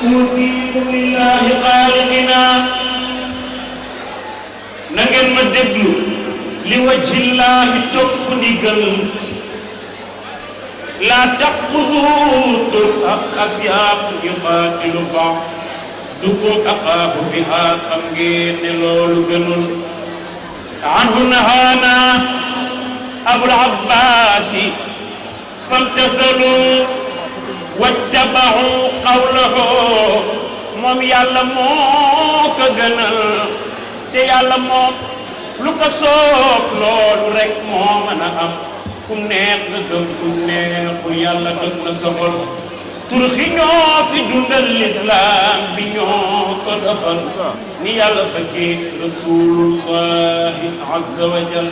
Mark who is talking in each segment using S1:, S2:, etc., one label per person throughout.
S1: أوصيكم بالله خالقنا نغن ما دغلو لوجه الله توب ديغل لا تقصوا أسياف يقاتل بعض دكم أخاه بها قمجين لول جنون عنه نهانا أبو العباس فامتثلوا واتبعوا قوله موم يالا موك گنال te yàlla moom lu ko soob loolu rek moo mën a am kum neex nga gëm kum neexul yàlla def na sa xol turxi ñoo fi dundal l'islam bi ñoo ko doxal ni yàlla bëggee rasulullahi azza wa jal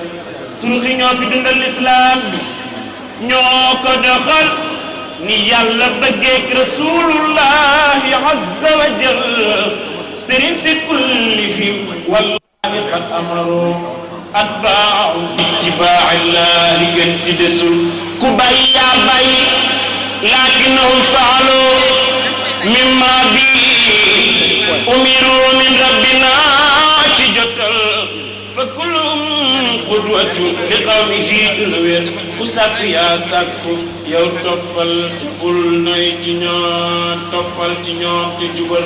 S1: turxi ñoo fi dundal l'islam bi ñoo ko doxal ni yàlla bëggee rasulullahi azza wa jal sëriñ si kullihim wallahi qad amaru atba'u ittiba'illahi gën ci desul ku bay yaa bay lakinnahum fa'alu mimma bi umiru min rabbina ci jotal fa kullum qudwatun li qawmihi julwér ku sàkk yaa sàkku yow toppal te bul noy ci ñoom toppal ci ñoom te jubal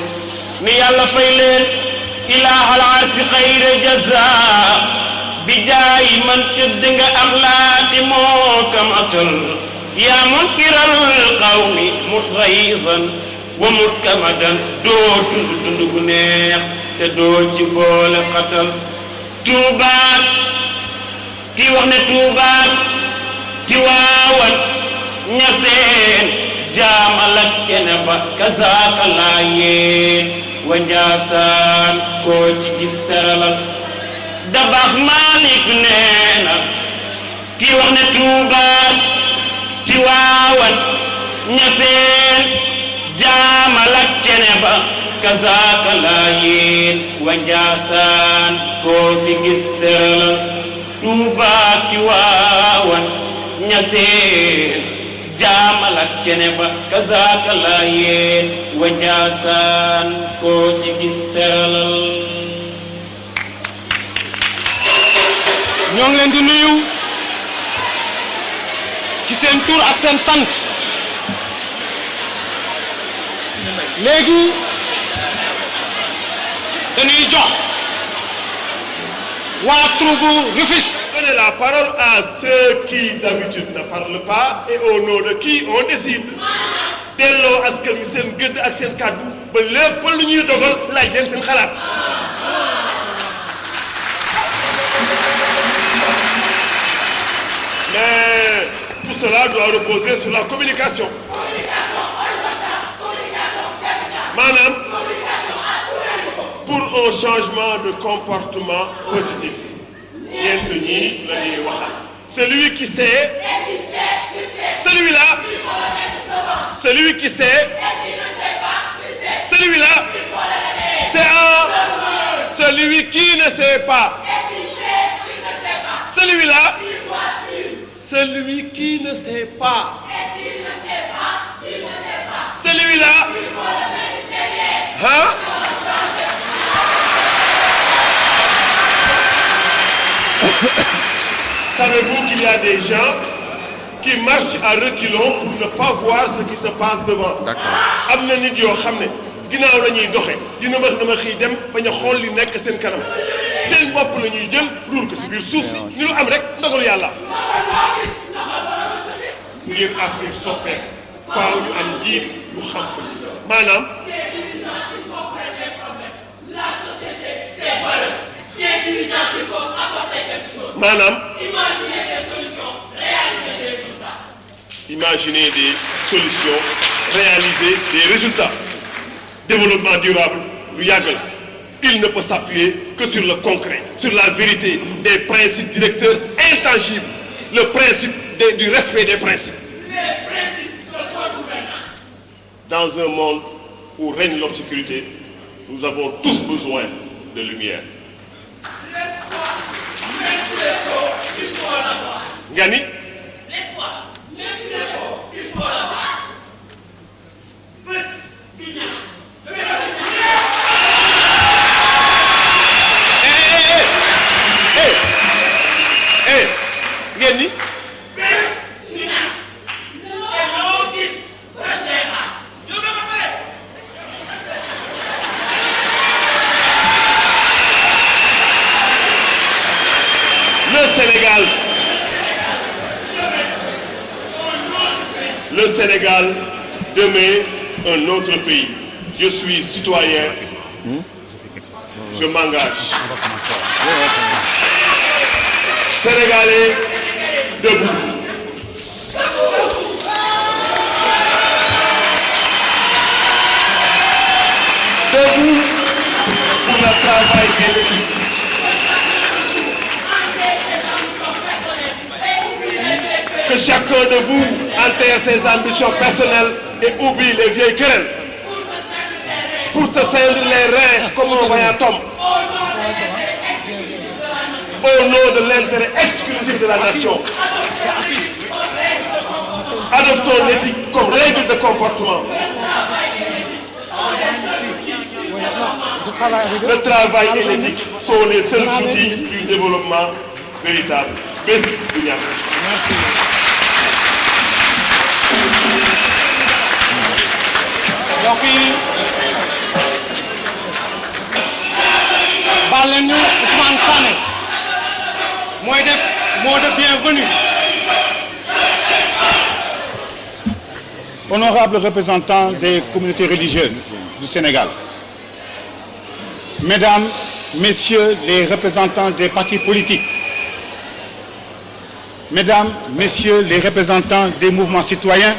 S1: ni yàlla fay leen ilaahal arsi xayra jaza bi jaay man tëdd nga axlaaqi moo kamatal yaa munkiral qawmi mutghayzan wa mutkamadan doo tund tund gu neex te doo ci boole xatal tuubaat ti wax ne tuubaat ti waawat ñaseen jaamal ak cene ba kazaaka laa yéen wa njaasaan koo ci gis teralal dabax Malik nee na kii wax ne tuubaat ti waawan ñaseen jaamal ak cene ba kazaaka laa yéen wa njaasaan koo fi gis teralal tuubaat ti waawan ñaseen jaamal ak cene ba kazaaka laa yéen wa njaasaan koo ci gis teralal
S2: ñoo ngi leen di nuyu ci seen tur ak seen sant léegi dañuy jox waa troupe Rufisque.
S3: Donner la parole à ceux qui d'habitude ne parlent pas et au nom de qui on décide delloo askan wi seen gëdd ak seen kàddu ba lépp lu ñuy dogal laaj leen seen xalaat. Mais tout cela doit reposer sur la communication. Maanaam pour un changement de comportement positif. ñeent ñi la ñuy waxal. Celui qui sait. Celui-là. Celui qui sait. Celui-là. C'est un. Celui qui ne sait pas. Celui-là. Celui qui ne sait pas. des gens qui marchent à reculons pour ne pas voir ce qui se passe devant. am na nit yoo xam ne ginnaaw la ñuy doxe dina ma xëy dem bañ a xool li nekk seen kanam seen bopp la ñuy jël duur ko si biir suuf si ñu lu am rek ndogalu yàlla. ngir Afrique soppeeku faaw ñu am njiit lu xam fa maanaam. Imaginer des solutions, réaliser des résultats. Développement durable, il ne peut s'appuyer que sur le concret, sur la vérité des principes directeurs intangibles, le principe du respect des principes. Dans un monde où règne l'obscurité, nous avons tous besoin de lumière. Gani? Gani? Le Sénégal demeure un autre pays. Je suis citoyen. Je m'engage. Sénégalais, debout. Debout pour le travail et l'éthique. Que chacun de vous enterre ses ambitions personnelles et oublie les vieilles querelles pour se ceindre les reins comme un vaillant homme au nom de l'intérêt exclusif de la nation. Adoptons l'éthique comme règle de comportement. Le travail et l'éthique sont les seuls outils du développement véritable. Bés du ñàkk. Merci.
S2: Donc baal leen ñu Ousmane Sané mooy def mot de bienvenue.
S4: Honorables représentants des communautés religieuses du Sénégal, Mesdames, Messieurs les représentants des partis politiques, Mesdames, Messieurs les représentants des mouvements citoyens,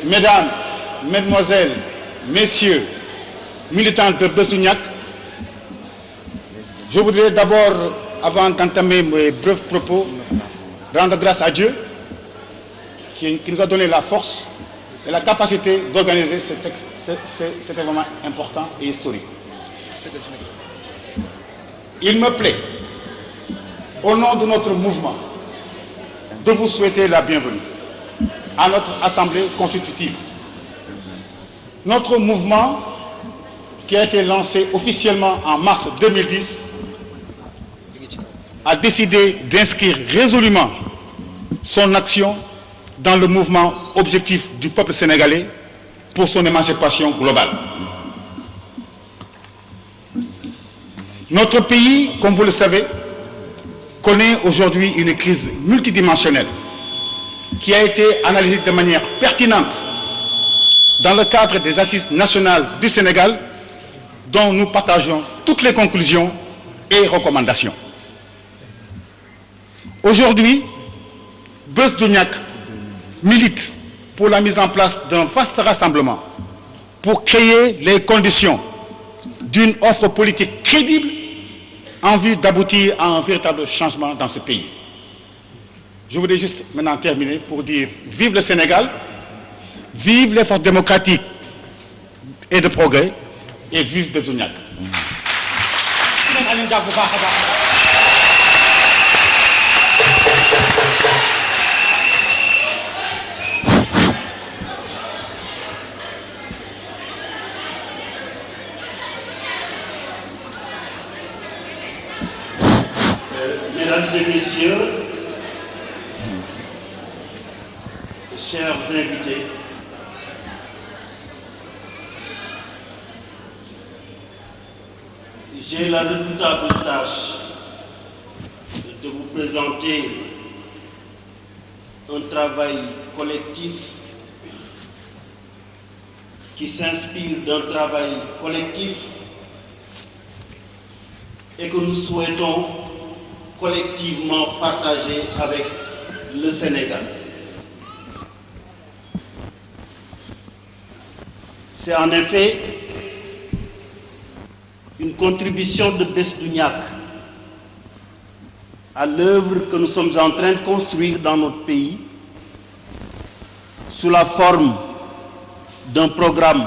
S4: Mesdames, Mesdemoiselles, Messieurs, militants de Bës du Ñakk, je voudrais d'abord, avant d'entamer mes brefs propos, rendre grâce à Dieu qui nous a donné la force et la capacité d'organiser cet événement important et historique. Il me plaît, au nom de notre mouvement, de vous souhaiter la bienvenue à notre assemblée constitutive. Notre mouvement, qui a été lancé officiellement en mars 2010, a décidé d'inscrire résolument son action dans le mouvement objectif du peuple sénégalais pour son émancipation globale. Notre pays, comme vous le savez, connaît aujourd'hui une crise multidimensionnelle qui a été analysée de manière pertinente dans le cadre des Assises nationales du Sénégal, dont nous partageons toutes les conclusions et recommandations. Aujourd'hui, Bës du Ñakk milite pour la mise en place d'un vaste rassemblement pour créer les conditions d'une offre politique crédible en vue d'aboutir à un véritable changement dans ce pays. Je voudrais juste maintenant terminer pour dire vive le Sénégal, vive les forces démocratiques et de progrès et vive Bës du Ñakk.
S1: chers invités, j'ai la redoutable tâche de vous présenter un travail collectif qui s'inspire d'un travail collectif et que nous souhaitons collectivement partager avec le Sénégal. C'est en effet une contribution de Bess du Niak à l'œuvre que nous sommes en train de construire dans notre pays sous la forme d'un programme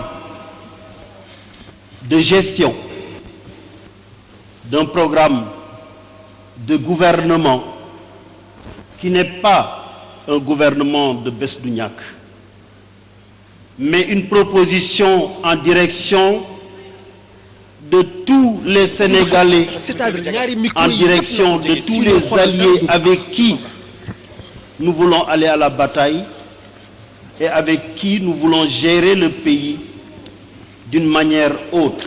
S1: de gestion, d'un programme de gouvernement qui n'est pas un gouvernement de Bess du Niak, mais une proposition en direction de tous les Sénégalais, en direction de tous les alliés avec qui nous voulons aller à la bataille et avec qui nous voulons gérer le pays d'une manière autre.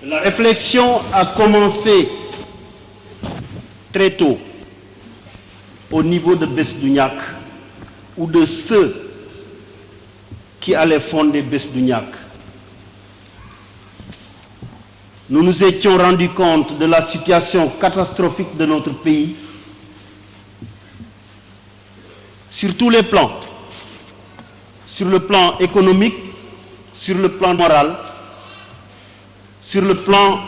S1: La réflexion a commencé très tôt au niveau de Bess du Niak ou de ceux qui allaient fonder Bess du Niak. Nous nous étions rendus compte de la situation catastrophique de notre pays sur tous les plans, sur le plan économique, sur le plan moral, sur le plan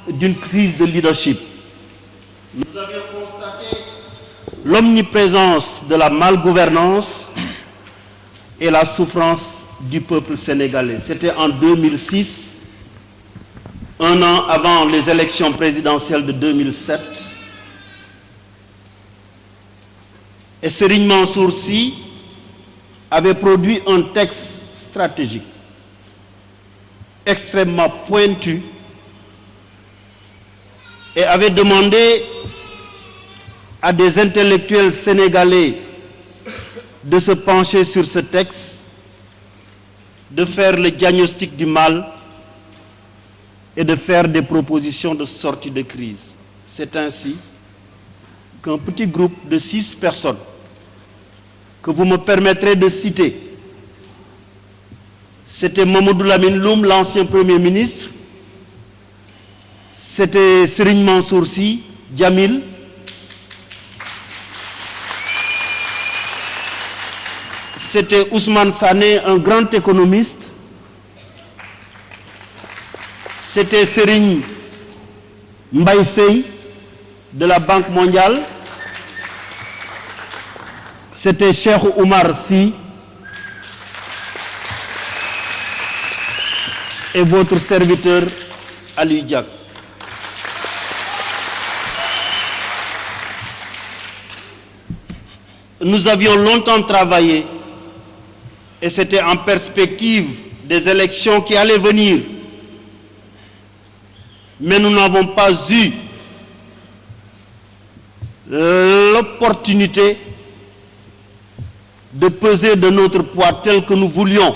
S1: d'une crise de leadership. Nous avions constaté l'omniprésence de la malgouvernance et la souffrance du peuple sénégalais. C'était en 2006, un an avant les élections présidentielles de 2007. Et Serigne Mansour Sy avait produit un texte stratégique extrêmement pointu et avait demandé à des intellectuels sénégalais de se pencher sur ce texte, de faire le diagnostic du mal et de faire des propositions de sortie de crise. C'est ainsi qu'un petit groupe de 6 personnes, que vous me permettrez de citer, c'était Mamadou Lamine Loum, l'ancien Premier ministre, c'était Serigne Mansour Sy Djamil, c'était Ousmane Sané, un grand économiste, c'était Serigne Mbaye Faye de la Banque mondiale, c'était Cheikh Oumar Sy et votre serviteur Ali Diak. Nous avions longtemps travaillé et c'était en perspective des élections qui allaient venir. Mais nous n'avons pas eu l'opportunité de peser de notre poids tel que nous voulions.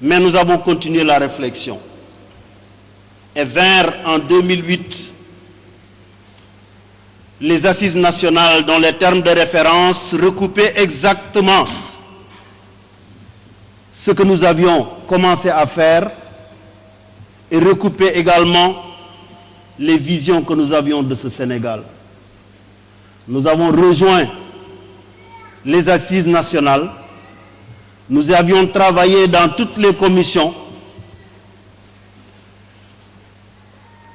S1: Mais nous avons continué la réflexion. Et vinrent en 2008 les assises nationales dont les termes de référence recoupaient exactement ce que nous avions commencé à faire et recoupaient également les visions que nous avions de ce Sénégal. Nous avons rejoint les assises nationales. Nous avions travaillé dans toutes les commissions.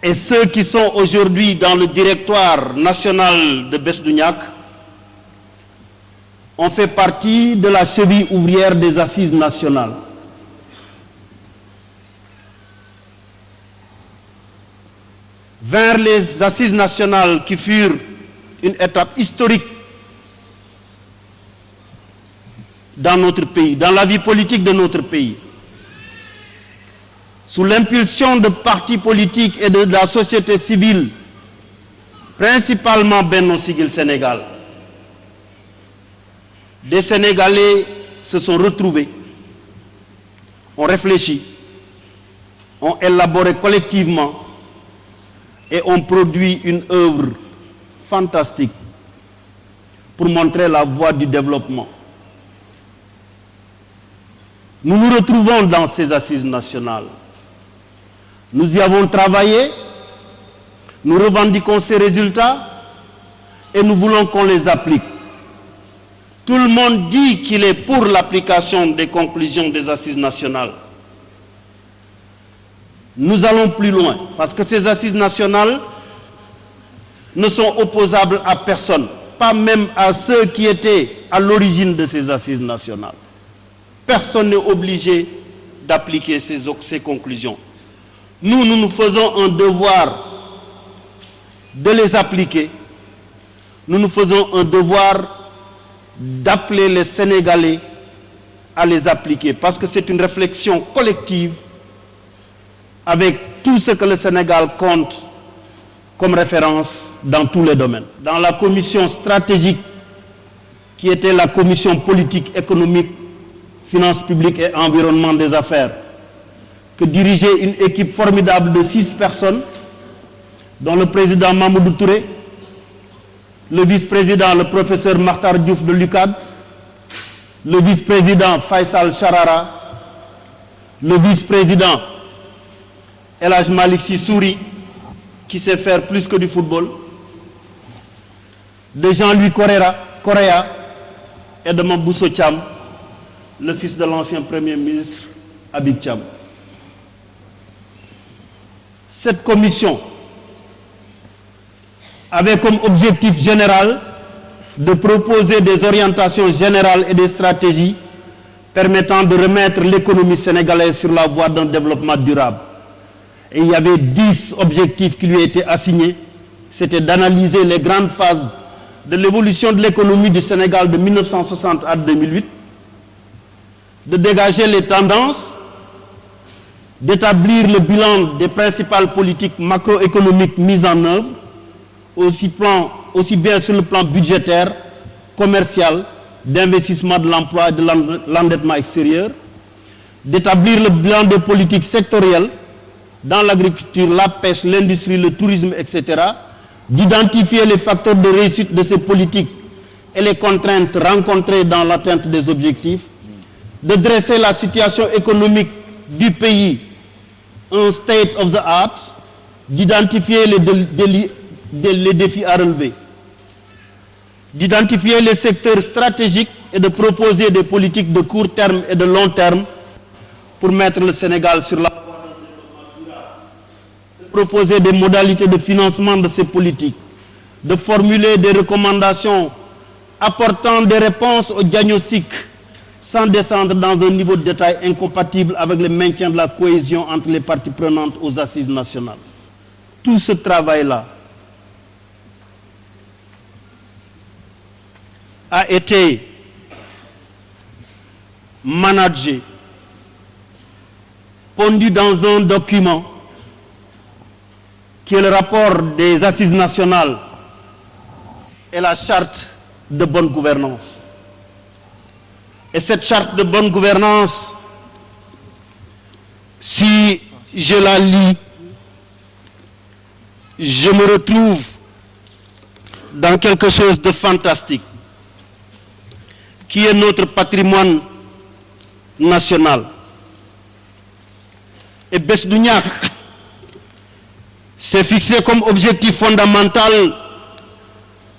S1: Et ceux qui sont aujourd'hui dans le directoire national de Bess du Niak ont fait partie de la cheville ouvrière des assises nationales. Vers les assises nationales qui furent une étape historique dans notre pays, dans la vie politique de notre pays. Sous l'impulsion de partis politiques et de la société civile, principalement Benno Siggil Sénégal,
S5: des Sénégalais se sont retrouvés, ont réfléchi, ont élaboré collectivement et ont produit une œuvre fantastique pour montrer la voie du développement. Nous nous retrouvons dans ces assises nationales. Nous y avons travaillé, nous revendiquons ces résultats et nous voulons qu'on les applique. Tout le monde dit qu'il est pour l'application des conclusions des assises nationales. Nous allons plus loin, parce que ces assises nationales ne sont opposables à personne, pas même à ceux qui étaient à l'origine de ces assises nationales. Personne n'est obligé d'appliquer ces conclusions. Nous nous faisons un devoir de les appliquer. Nous nous faisons un devoir d'appeler les Sénégalais à les appliquer, parce que c'est une réflexion collective avec tout ce que le Sénégal compte comme référence dans tous les domaines. Dans la commission stratégique, qui était la commission politique, économique, finances publiques et environnement des affaires, que dirigeait une équipe formidable de 6 personnes, dont le président Mamoudou Touré, le vice-président, le professeur Makhtar Diouf de l'UCAD, le vice-président Faisal Charara, le vice-président El Hadj Malick Sy Souri, qui sait faire plus que du football, de Jean-Louis Correa et de Mambousso Thiam, le fils de l'ancien Premier ministre Habib Thiam. Cette commission avait comme objectif général de proposer des orientations générales et des stratégies permettant de remettre l'économie sénégalaise sur la voie d'un développement durable. Et il y avait 10 objectifs qui lui étaient assignés. C'était d'analyser les grandes phases de l'évolution de l'économie du Sénégal de 1960 à 2008, de dégager les tendances, d'établir le bilan des principales politiques macroéconomiques mises en œuvre, aussi bien sur le plan budgétaire, commercial, d'investissement de l'emploi et de l'endettement extérieur, d'établir le bilan des politiques sectorielles dans l'agriculture, la pêche, l'industrie, le tourisme, etc., d'identifier les facteurs de réussite de ces politiques et les contraintes rencontrées dans l'atteinte des objectifs, de dresser la situation économique du pays, un state of the art, d'identifier les défis à relever, d'identifier les secteurs stratégiques et de proposer des politiques de court terme et de long terme pour mettre le Sénégal sur la voie d'un développement durable, de proposer des modalités de financement de ces politiques, de formuler des recommandations apportant des réponses au diagnostic sans descendre dans un niveau de détail incompatible avec le maintien de la cohésion entre les parties prenantes aux assises nationales. Tout ce travail-là a été managé, pondu dans un document qui est le rapport des assises nationales et la charte de bonne gouvernance. Et cette charte de bonne gouvernance, si je la lis, je me retrouve dans quelque chose de fantastique, qui est notre patrimoine national. Et Bess du Ñakk s'est fixé comme objectif fondamental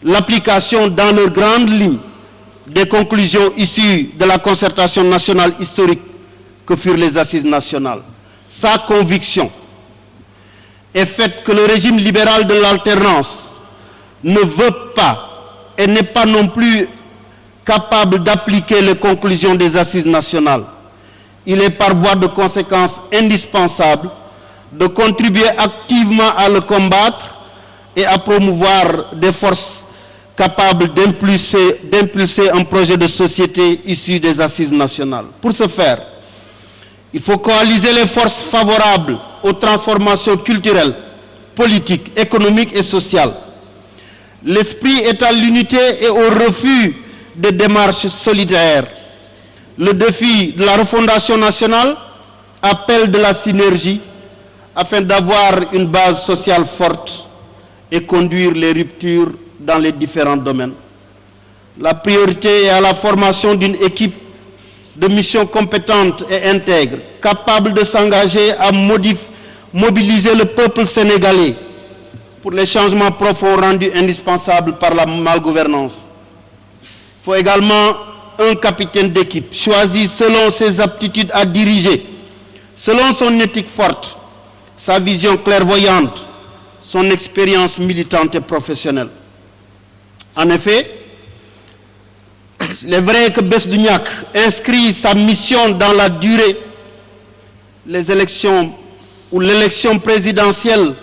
S5: l'application dans leurs grandes lignes des conclusions issues de la concertation nationale historique que furent les assises nationales. Sa conviction est faite que le régime libéral de l'alternance ne veut pas et n'est pas non plus capable d'appliquer les conclusions des assises nationales. Il est par voie de conséquence indispensable de contribuer activement à le combattre et à promouvoir des forces capables d'impulser un projet de société issu des assises nationales. Pour ce faire, il faut coaliser les forces favorables aux transformations culturelles, politiques, économiques et sociales. L'esprit est à l'unité et au refus des démarches solidaires. Le défi de la refondation nationale appelle de la synergie afin d'avoir une base sociale forte et conduire les ruptures dans les différents domaines. La priorité est à la formation d'une équipe de mission compétente et intègre, capable de s'engager à mobiliser le peuple sénégalais pour les changements profonds rendus indispensables par la malgouvernance. Il faut également un capitaine d'équipe choisi selon ses aptitudes à diriger, selon son éthique forte, sa vision clairvoyante, son expérience militante et professionnelle. En effet, il est vrai que Bess du Niak inscrit sa mission dans la durée. Les élections ou l'élection présidentielle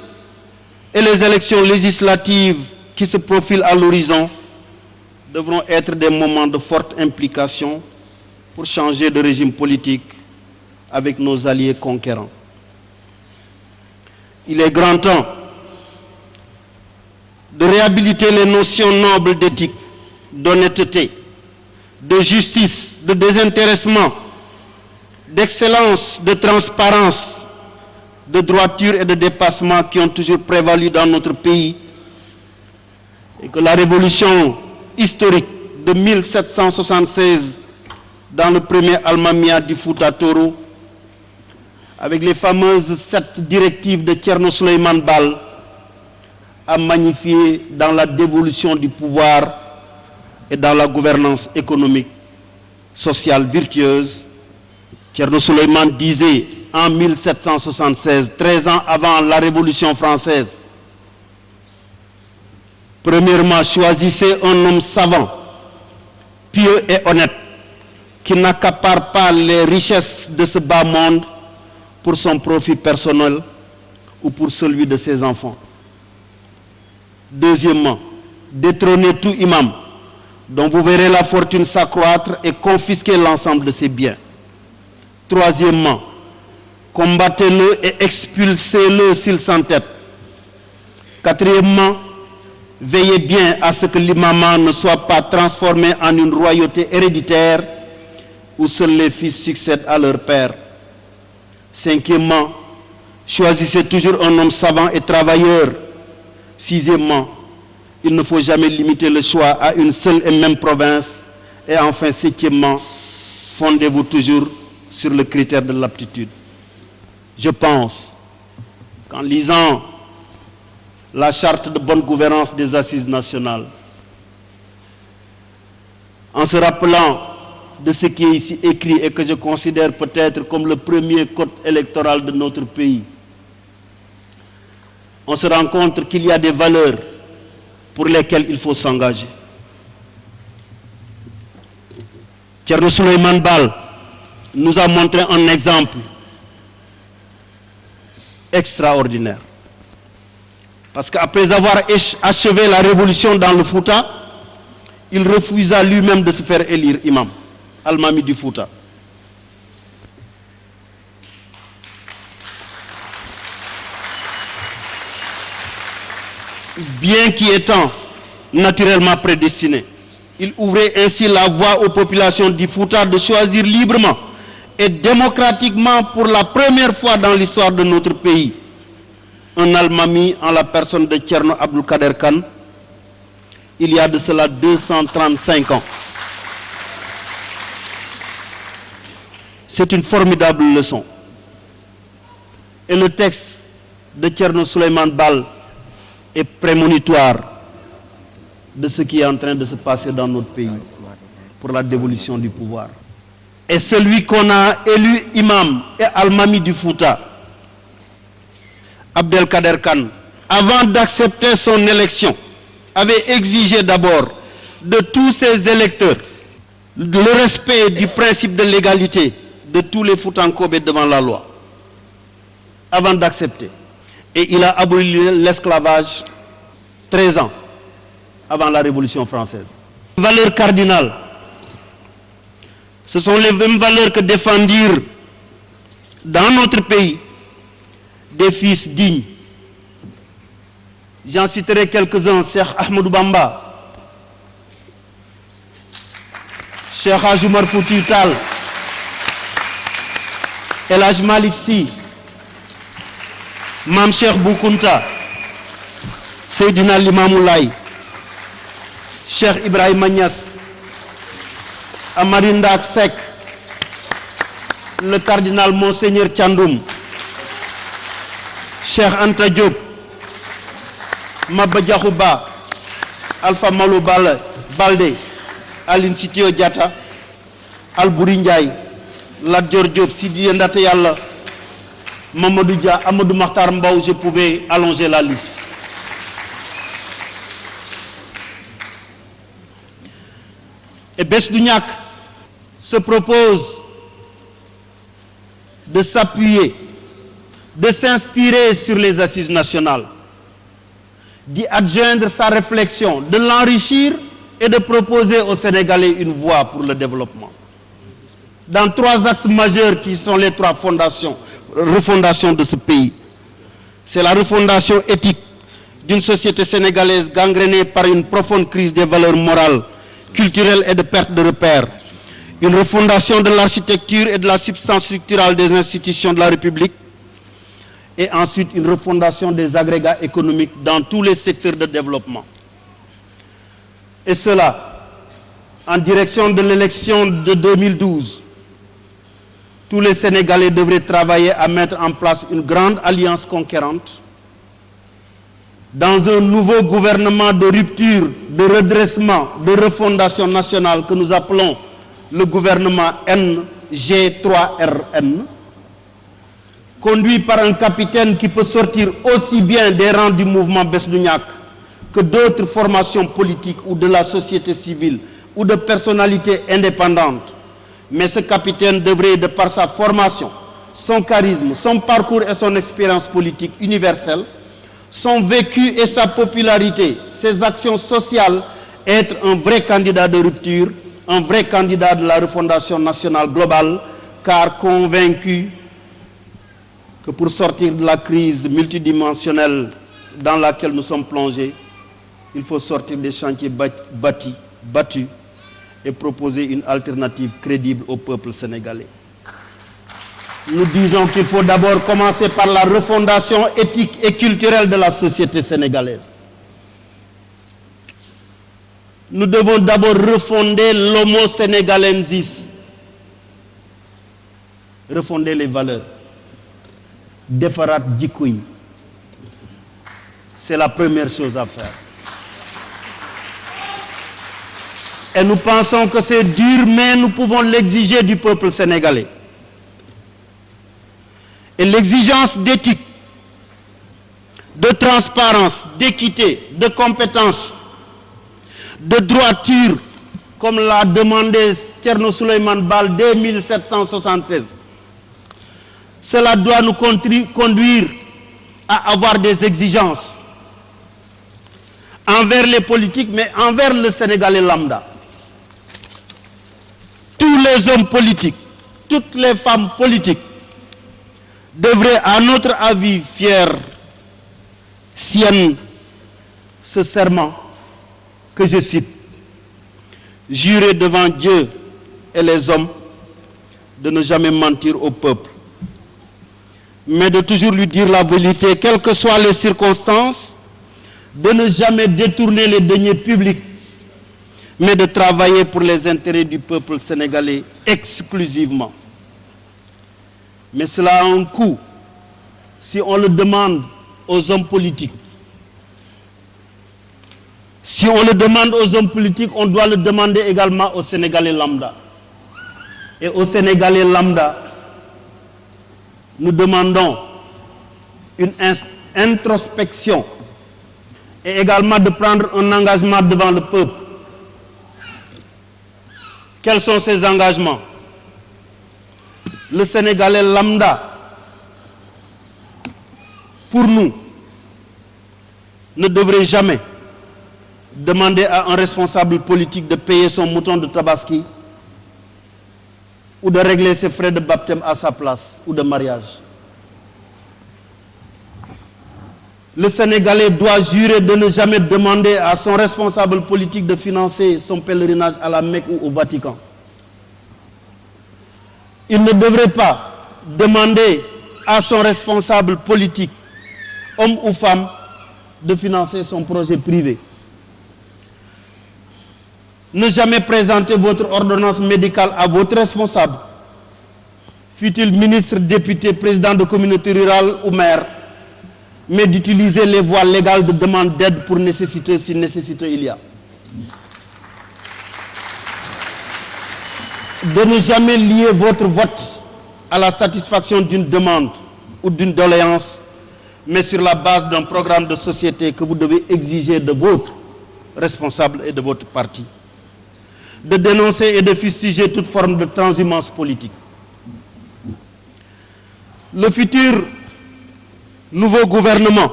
S5: et les élections législatives qui se profilent à l'horizon devront être des moments de forte implication pour changer de régime politique avec nos alliés conquérants. Il est grand temps de réhabiliter les notions nobles d'éthique, d'honnêteté, de justice, de désintéressement, d'excellence, de transparence, de droiture et de dépassement qui ont toujours prévalu dans notre pays, et que la révolution historique de 1776 dans le premier Almamia du Fouta Toro, avec les fameuses 7 directives de Thierno Souleymane Baal, a magnifié dans la dévolution du pouvoir et dans la gouvernance économique, sociale virtueuse. Thierno Souleymane disait en 1776, 13 ans avant la Révolution française, premièrement, choisissez un homme savant, pieux et honnête, qui n'accapare pas les richesses de ce bas monde pour son profit personnel ou pour celui de ses enfants. Deuxièmement, détrônez tout imam dont vous verrez la fortune s'accroître et confisquer l'ensemble de ses biens. Troisièmement, combattez-le et expulsez-le s'il s'entête. Quatrièmement, veillez bien à ce que l'imam ne soit pas transformé en une royauté héréditaire où seuls les fils succèdent à leur père. Cinquièmement, choisissez toujours un homme savant et travailleur. Sixièmement, il ne faut jamais limiter le choix à une seule et même province. Et enfin, septièmement, fondez-vous toujours sur le critère de l'aptitude. Je pense qu'en lisant la charte de bonne gouvernance des assises nationales, en se rappelant de ce qui est ici écrit et que je considère peut-être comme le premier code électoral de notre pays, on se rend compte qu'il y a des valeurs pour lesquelles il faut s'engager. Thierno Souleymane Baal nous a montré un exemple extraordinaire. Parce qu'après avoir achevé la révolution dans le Fouta, il refusa lui-même de se faire élire imam, Almami du Fouta. Bien qu'étant naturellement prédestiné, il ouvrait ainsi la voie aux populations du Fouta de choisir librement et démocratiquement pour la première fois dans l'histoire de notre pays un Almami en la personne de Thierno Abdou Kader Kane, il y a de cela 235 ans. C'est une formidable leçon. Et le texte de Thierno Souleymane Baal est prémonitoire de ce qui est en train de se passer dans notre pays pour la dévolution du pouvoir. Et celui qu'on a élu imam et Almami du Fouta, Abdelkader Kane, avant d'accepter son élection, avait exigé d'abord de tous ses électeurs le respect du principe de l'égalité de tous les Foutankobe devant la loi, avant d'accepter. Et il a aboli l'esclavage 13 ans avant la Révolution française. Valeurs cardinales, ce sont les mêmes valeurs que défendirent dans notre pays des fils dignes. J'en citerai quelques-uns. Cheikh Ahmadou Bamba, Cheikh Hadj Oumar Foutiyou Tall, El Hadj Malick Sy, Mame Cheikh Bou Kounta, Seydina Limamou Laye, Cheikh Ibrahima Niass, Amary Ndak Seck, le cardinal Monseigneur Thiandoum, Cheikh Anta Diop, Maba Diakhou Ba, Alpha Malo Baldé, Aline Sitoé Diatta, Albouri Ndiaye, Lat Dior Diop, Sidi Ndate Yalla, Mamadou Dia, Amadou Makhtar Mbow, je pouvais allonger la liste. Et Bess du Ñakk se propose de s'appuyer, de s'inspirer sur les assises nationales, d'y adjoindre sa réflexion, de l'enrichir et de proposer aux Sénégalais une voie pour le développement. Dans 3 axes majeurs qui sont les 3 refondations de ce pays. C'est la refondation éthique d'une société sénégalaise gangrénée par une profonde crise des valeurs morales, culturelles et de perte de repères. Une refondation de l'architecture et de la substance structurelle des institutions de la République. Et ensuite une refondation des agrégats économiques dans tous les secteurs de développement. Et cela, en direction de l'élection de 2012. Tous les Sénégalais devraient travailler à mettre en place une grande alliance conquérante dans un nouveau gouvernement de rupture, de redressement, de refondation nationale que nous appelons le gouvernement NG3RN, conduit par un capitaine qui peut sortir aussi bien des rangs du mouvement Bess du Ñakk que d'autres formations politiques ou de la société civile ou de personnalités indépendantes. Mais ce capitaine devrait, de par sa formation, son charisme, son parcours et son expérience politique universelle, son vécu et sa popularité, ses actions sociales, être un vrai candidat de rupture, un vrai candidat de la refondation nationale globale, car convaincu que pour sortir de la crise multidimensionnelle dans laquelle nous sommes plongés, il faut sortir des chantiers battus et proposer une alternative crédible au peuple sénégalais. Nous disons qu'il faut d'abord commencer par la refondation éthique et culturelle de la société sénégalaise. Nous devons d'abord refonder l'homo sénégalensis, refonder les valeurs. Defarat jikko yi, c'est la première chose à faire. Et nous pensons que c'est dur, mais nous pouvons l'exiger du peuple sénégalais. Et l'exigence d'éthique, de transparence, d'équité, de compétence, de droiture, comme l'a demandé Thierno Souleymane Baal dès 1776, cela doit nous conduire à avoir des exigences envers les politiques, mais envers le Sénégalais lambda. Tous les hommes politiques, toutes les femmes politiques devraient, à notre avis, faire sienne ce serment que je cite. Jurer devant Dieu et les hommes de ne jamais mentir au peuple, mais de toujours lui dire la vérité, quelles que soient les circonstances, de ne jamais détourner les deniers publics, mais de travailler pour les intérêts du peuple sénégalais exclusivement. Mais cela a un coût. Si on le demande aux hommes politiques, si on le demande aux hommes politiques, on doit le demander également aux Sénégalais lambda. Et aux Sénégalais lambda, nous demandons une introspection et également de prendre un engagement devant le peuple. Quels sont ces engagements? Le Sénégalais lambda, pour nous, ne devrait jamais demander à un responsable politique de payer son mouton de tabaski ou de régler ses frais de baptême à sa place ou de mariage. Le Sénégalais doit jurer de ne jamais demander à son responsable politique de financer son pèlerinage à la Mecque ou au Vatican. il ne devrait pas demander à son responsable politique, homme ou femme, de financer son projet privé. Ne jamais présenter votre ordonnance médicale à votre responsable, fût-il ministre, député, président de communauté rurale ou maire, mais d'utiliser les voies légales de demande d'aide pour nécessité si nécessité il y a. De ne jamais lier votre vote à la satisfaction d'une demande ou d'une doléance, mais sur la base d'un programme de société que vous devez exiger de votre responsable et de votre parti. De dénoncer et de fustiger toute forme de transhumance politique. Le futur nouveau gouvernement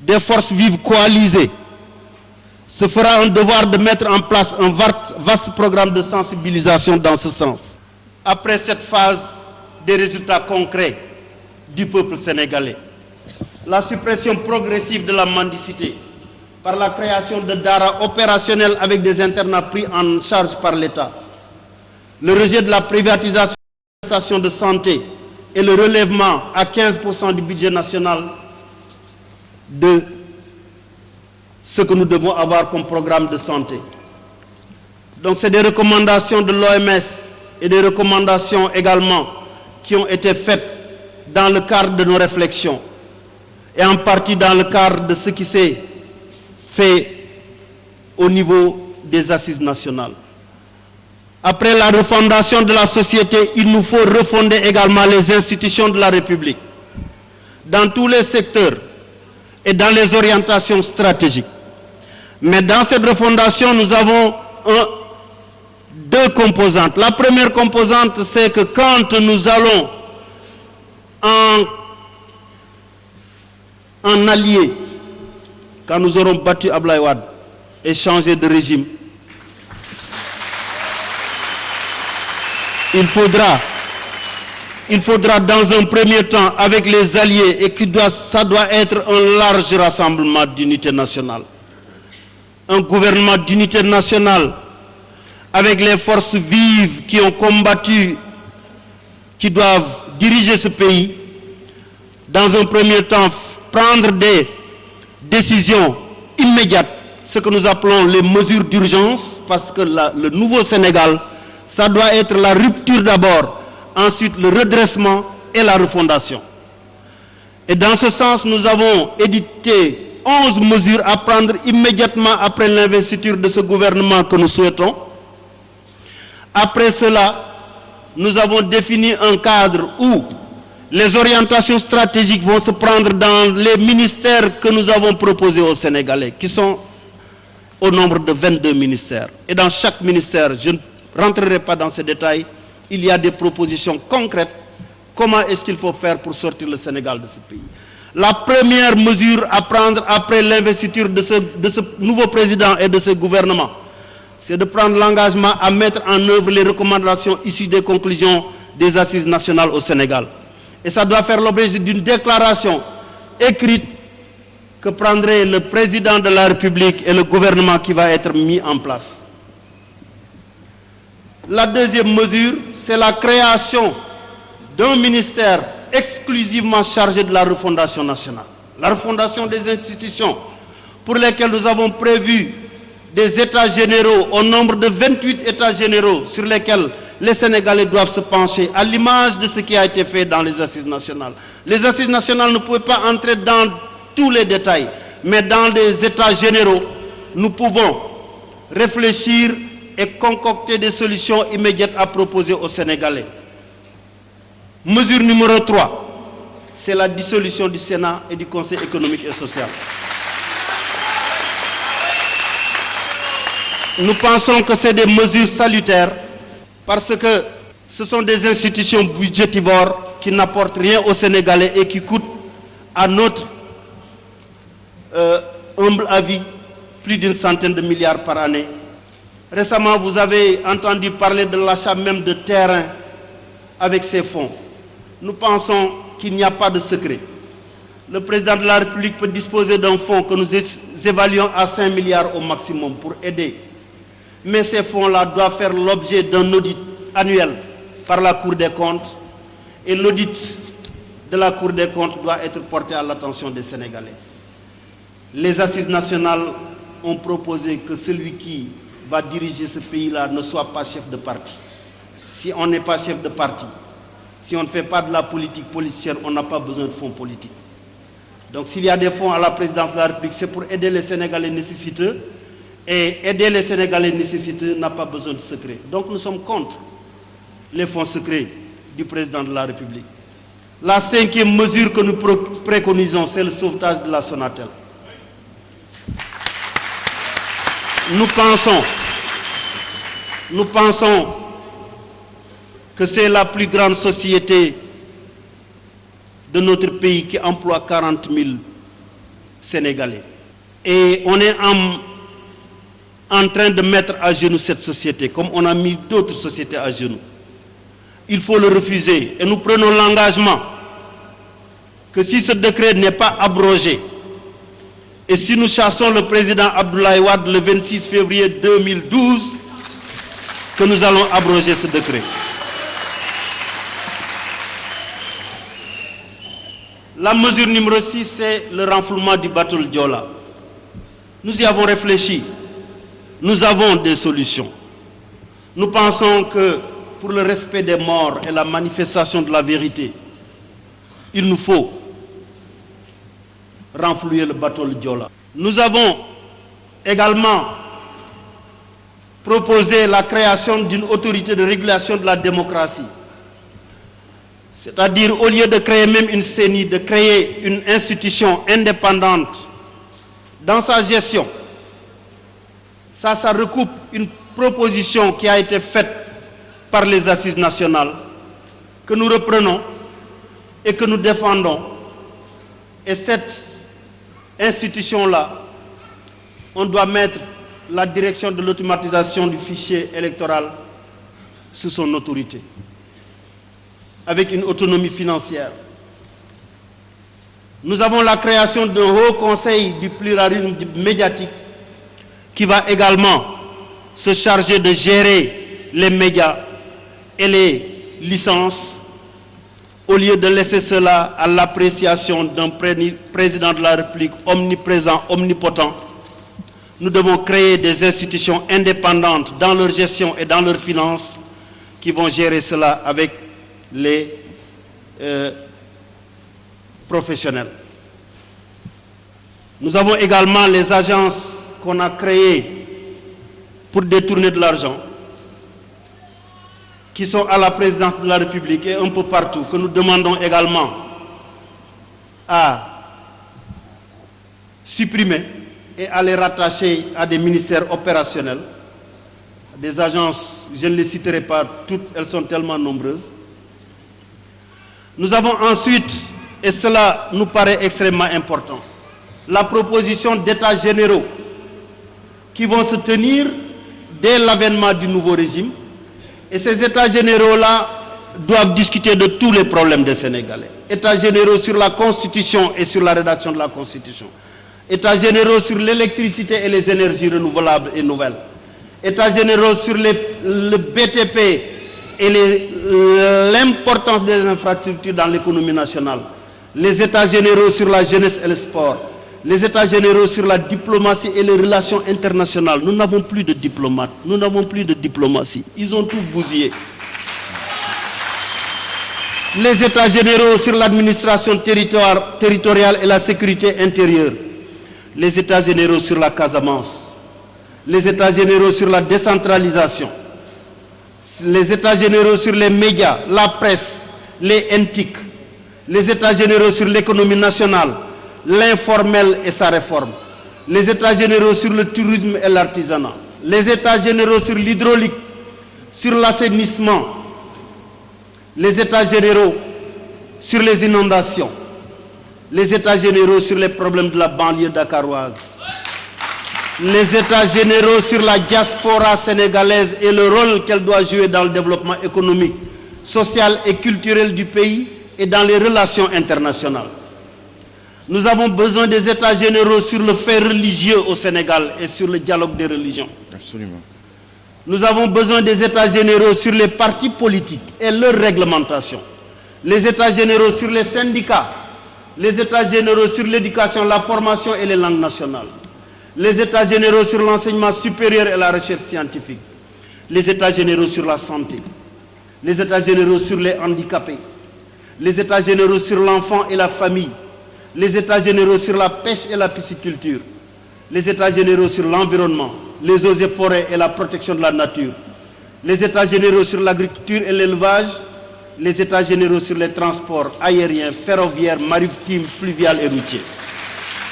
S5: des forces vives coalisées se fera un devoir de mettre en place un vaste programme de sensibilisation dans ce sens. Après cette phase des résultats concrets du peuple sénégalais, la suppression progressive de la mendicité par la création de daara opérationnels avec des internats pris en charge par l'État, le rejet de la privatisation des prestations de santé et le relèvement à 15% du budget national de ce que nous devons avoir comme programme de santé. Donc c'est des recommandations de l'OMS et des recommandations également qui ont été faites dans le cadre de nos réflexions et en partie dans le cadre de ce qui s'est fait au niveau des assises nationales. Après la refondation de la société, il nous faut refonder également les institutions de la République dans tous les secteurs et dans les orientations stratégiques. Mais dans cette refondation, nous avons deux composantes. La première composante, c'est que quand nous allons en allié, quand nous aurons battu Abdoulaye Wade et changé de régime, il faudra dans un premier temps, avec les alliés, et ça doit être un large rassemblement d'unité nationale. Un gouvernement d'unité nationale avec les forces vives qui ont combattu, qui doivent diriger ce pays. Dans un premier temps, prendre des décisions immédiates, ce que nous appelons les mesures d'urgence, parce que le nouveau Sénégal, ça doit être la rupture d'abord, ensuite le redressement et la refondation. Et dans ce sens, nous avons édicté 11 mesures à prendre immédiatement après l'investiture de ce gouvernement que nous souhaitons. Après cela, nous avons défini un cadre où les orientations stratégiques vont se prendre dans les ministères que nous avons proposés aux Sénégalais, qui sont au nombre de 22 ministères. Et dans chaque ministère, je ne rentrerai pas dans ces détails, il y a des propositions concrètes. Comment est-ce qu'il faut faire pour sortir le Sénégal de ce pays? La première mesure à prendre après l'investiture de ce nouveau président et de ce gouvernement, c'est de prendre l'engagement à mettre en œuvre les recommandations issues des conclusions des assises nationales au Sénégal. Et ça doit faire l'objet d'une déclaration écrite que prendrait le président de la République et le gouvernement qui va être mis en place. La deuxième mesure, c'est la création d'un ministère exclusivement chargé de la refondation nationale. La refondation des institutions pour lesquelles nous avons prévu des états généraux au nombre de 28 états généraux sur lesquels les Sénégalais doivent se pencher à l'image de ce qui a été fait dans les assises nationales. Les assises nationales ne pouvaient pas entrer dans tous les détails, mais dans les états généraux, nous pouvons réfléchir et concocter des solutions immédiates à proposer aux Sénégalais. Mesure numéro 3, c'est la dissolution du Sénat et du Conseil économique et social. Nous pensons que c'est des mesures salutaires parce que ce sont des institutions budgétivores qui n'apportent rien aux Sénégalais et qui coûtent à notre humble avis plus d'une centaine de milliards par année. Récemment, vous avez entendu parler de l'achat même de terrain avec ces fonds. Nous pensons qu'il n'y a pas de secret. Le président de la République peut disposer d'un fonds que nous évaluons à 5 milliards au maximum pour aider. Mais ces fonds-là doivent faire l'objet d'un audit annuel par la Cour des comptes et l'audit de la Cour des comptes doit être porté à l'attention des Sénégalais. Les assises nationales ont proposé que celui qui va diriger ce pays-là ne soit pas chef de parti. Si on n'est pas chef de parti, si on ne fait pas de la politique politicienne, on n'a pas besoin de fonds politiques. Donc s'il y a des fonds à la présidence de la République, c'est pour aider les Sénégalais nécessiteux. Et aider les Sénégalais nécessiteux n'a pas besoin de secret. Donc nous sommes contre les fonds secrets du président de la République. La 5e mesure que nous préconisons, c'est le sauvetage de la Sonatel. Nous pensons que c'est la plus grande société de notre pays qui emploie 40 000 Sénégalais. Et on est en train de mettre à genoux cette société, comme on a mis d'autres sociétés à genoux. Il faut le refuser. Et nous prenons l'engagement que si ce décret n'est pas abrogé, et si nous chassons le président Abdoulaye Wade le 26 février 2012, que nous allons abroger ce décret. La mesure numéro 6, c'est le renflouement du bateau le Joola. Nous y avons réfléchi. Nous avons des solutions. Nous pensons que pour le respect des morts et la manifestation de la vérité, il nous faut renflouer le bateau le Joola. Nous avons également proposé la création d'une autorité de régulation de la démocratie. C'est-à-dire, au lieu de créer même une CENI, de créer une institution indépendante dans sa gestion. Ça recoupe une proposition qui a été faite par les assises nationales, que nous reprenons et que nous défendons. Et cette institution-là, on doit mettre la direction de l'automatisation du fichier électoral sous son autorité, avec une autonomie financière. Nous avons la création d'un haut conseil du pluralisme médiatique qui va également se charger de gérer les médias et les licences, au lieu de laisser cela à l'appréciation d'un président de la République omniprésent, omnipotent. Nous devons créer des institutions indépendantes dans leur gestion et dans leurs finances qui vont gérer cela avec les professionnels. Nous avons également les agences qu'on a créées pour détourner de l'argent, qui sont à la présidence de la République et un peu partout, que nous demandons également à supprimer et à les rattacher à des ministères opérationnels, des agences, je ne les citerai pas toutes, elles sont tellement nombreuses. Nous avons ensuite, et cela nous paraît extrêmement important, la proposition d'états généraux qui vont se tenir dès l'avènement du nouveau régime. Et ces états généraux-là doivent discuter de tous les problèmes des Sénégalais. États généraux sur la Constitution et sur la rédaction de la Constitution. États généraux sur l'électricité et les énergies renouvelables et nouvelles. États généraux sur le BTP et l'importance des infrastructures dans l'économie nationale. Les états généraux sur la jeunesse et le sport. Les états généraux sur la diplomatie et les relations internationales. Nous n'avons plus de diplomates, nous n'avons plus de diplomatie. Ils ont tout bousillé. Les états généraux sur l'administration territoriale et la sécurité intérieure. Les états généraux sur la Casamance. Les états généraux sur la décentralisation. Les états généraux sur les médias, la presse, les NTIC. Les états généraux sur l'économie nationale, l'informel et sa réforme, les états généraux sur le tourisme et l'artisanat, les états généraux sur l'hydraulique, sur l'assainissement, les états généraux sur les inondations, les états généraux sur les problèmes de la banlieue dakaroise, les états généraux sur la diaspora sénégalaise et le rôle qu'elle doit jouer dans le développement économique, social et culturel du pays et dans les relations internationales. Nous avons besoin des états généraux sur le fait religieux au Sénégal et sur le dialogue des religions.
S6: Absolument.
S5: Nous avons besoin des états généraux sur les partis politiques et leur réglementation. Les états généraux sur les syndicats. Les états généraux sur l'éducation, la formation et les langues nationales. Les états généraux sur l'enseignement supérieur et la recherche scientifique. Les états généraux sur la santé. Les états généraux sur les handicapés. Les états généraux sur l'enfant et la famille. Les états généraux sur la pêche et la pisciculture. Les états généraux sur l'environnement, les eaux et forêts et la protection de la nature. Les états généraux sur l'agriculture et l'élevage. Les états généraux sur les transports aériens, ferroviaires, maritimes, fluviales et routiers.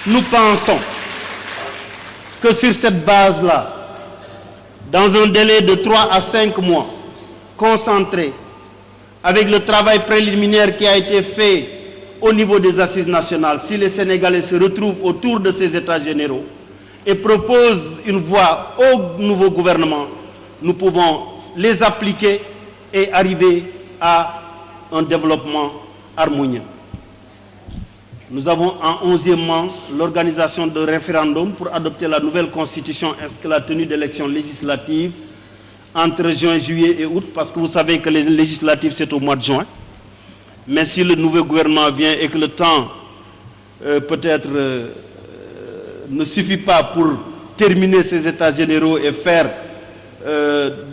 S5: Nous pensons que sur cette base-là, dans un délai de 3 à 5 mois, concentré avec le travail préliminaire qui a été fait au niveau des assises nationales, si les Sénégalais se retrouvent autour de ces états généraux et proposent une voie au nouveau gouvernement, nous pouvons les appliquer et arriver à un développement harmonieux. Nous avons en 11e l'organisation de référendum pour adopter la nouvelle constitution ainsi que la tenue d'élections législatives entre juin, juillet et août, parce que vous savez que les législatives c'est au mois de juin. Mais si le nouveau gouvernement vient et que le temps peut-être ne suffit pas pour terminer ces états généraux et faire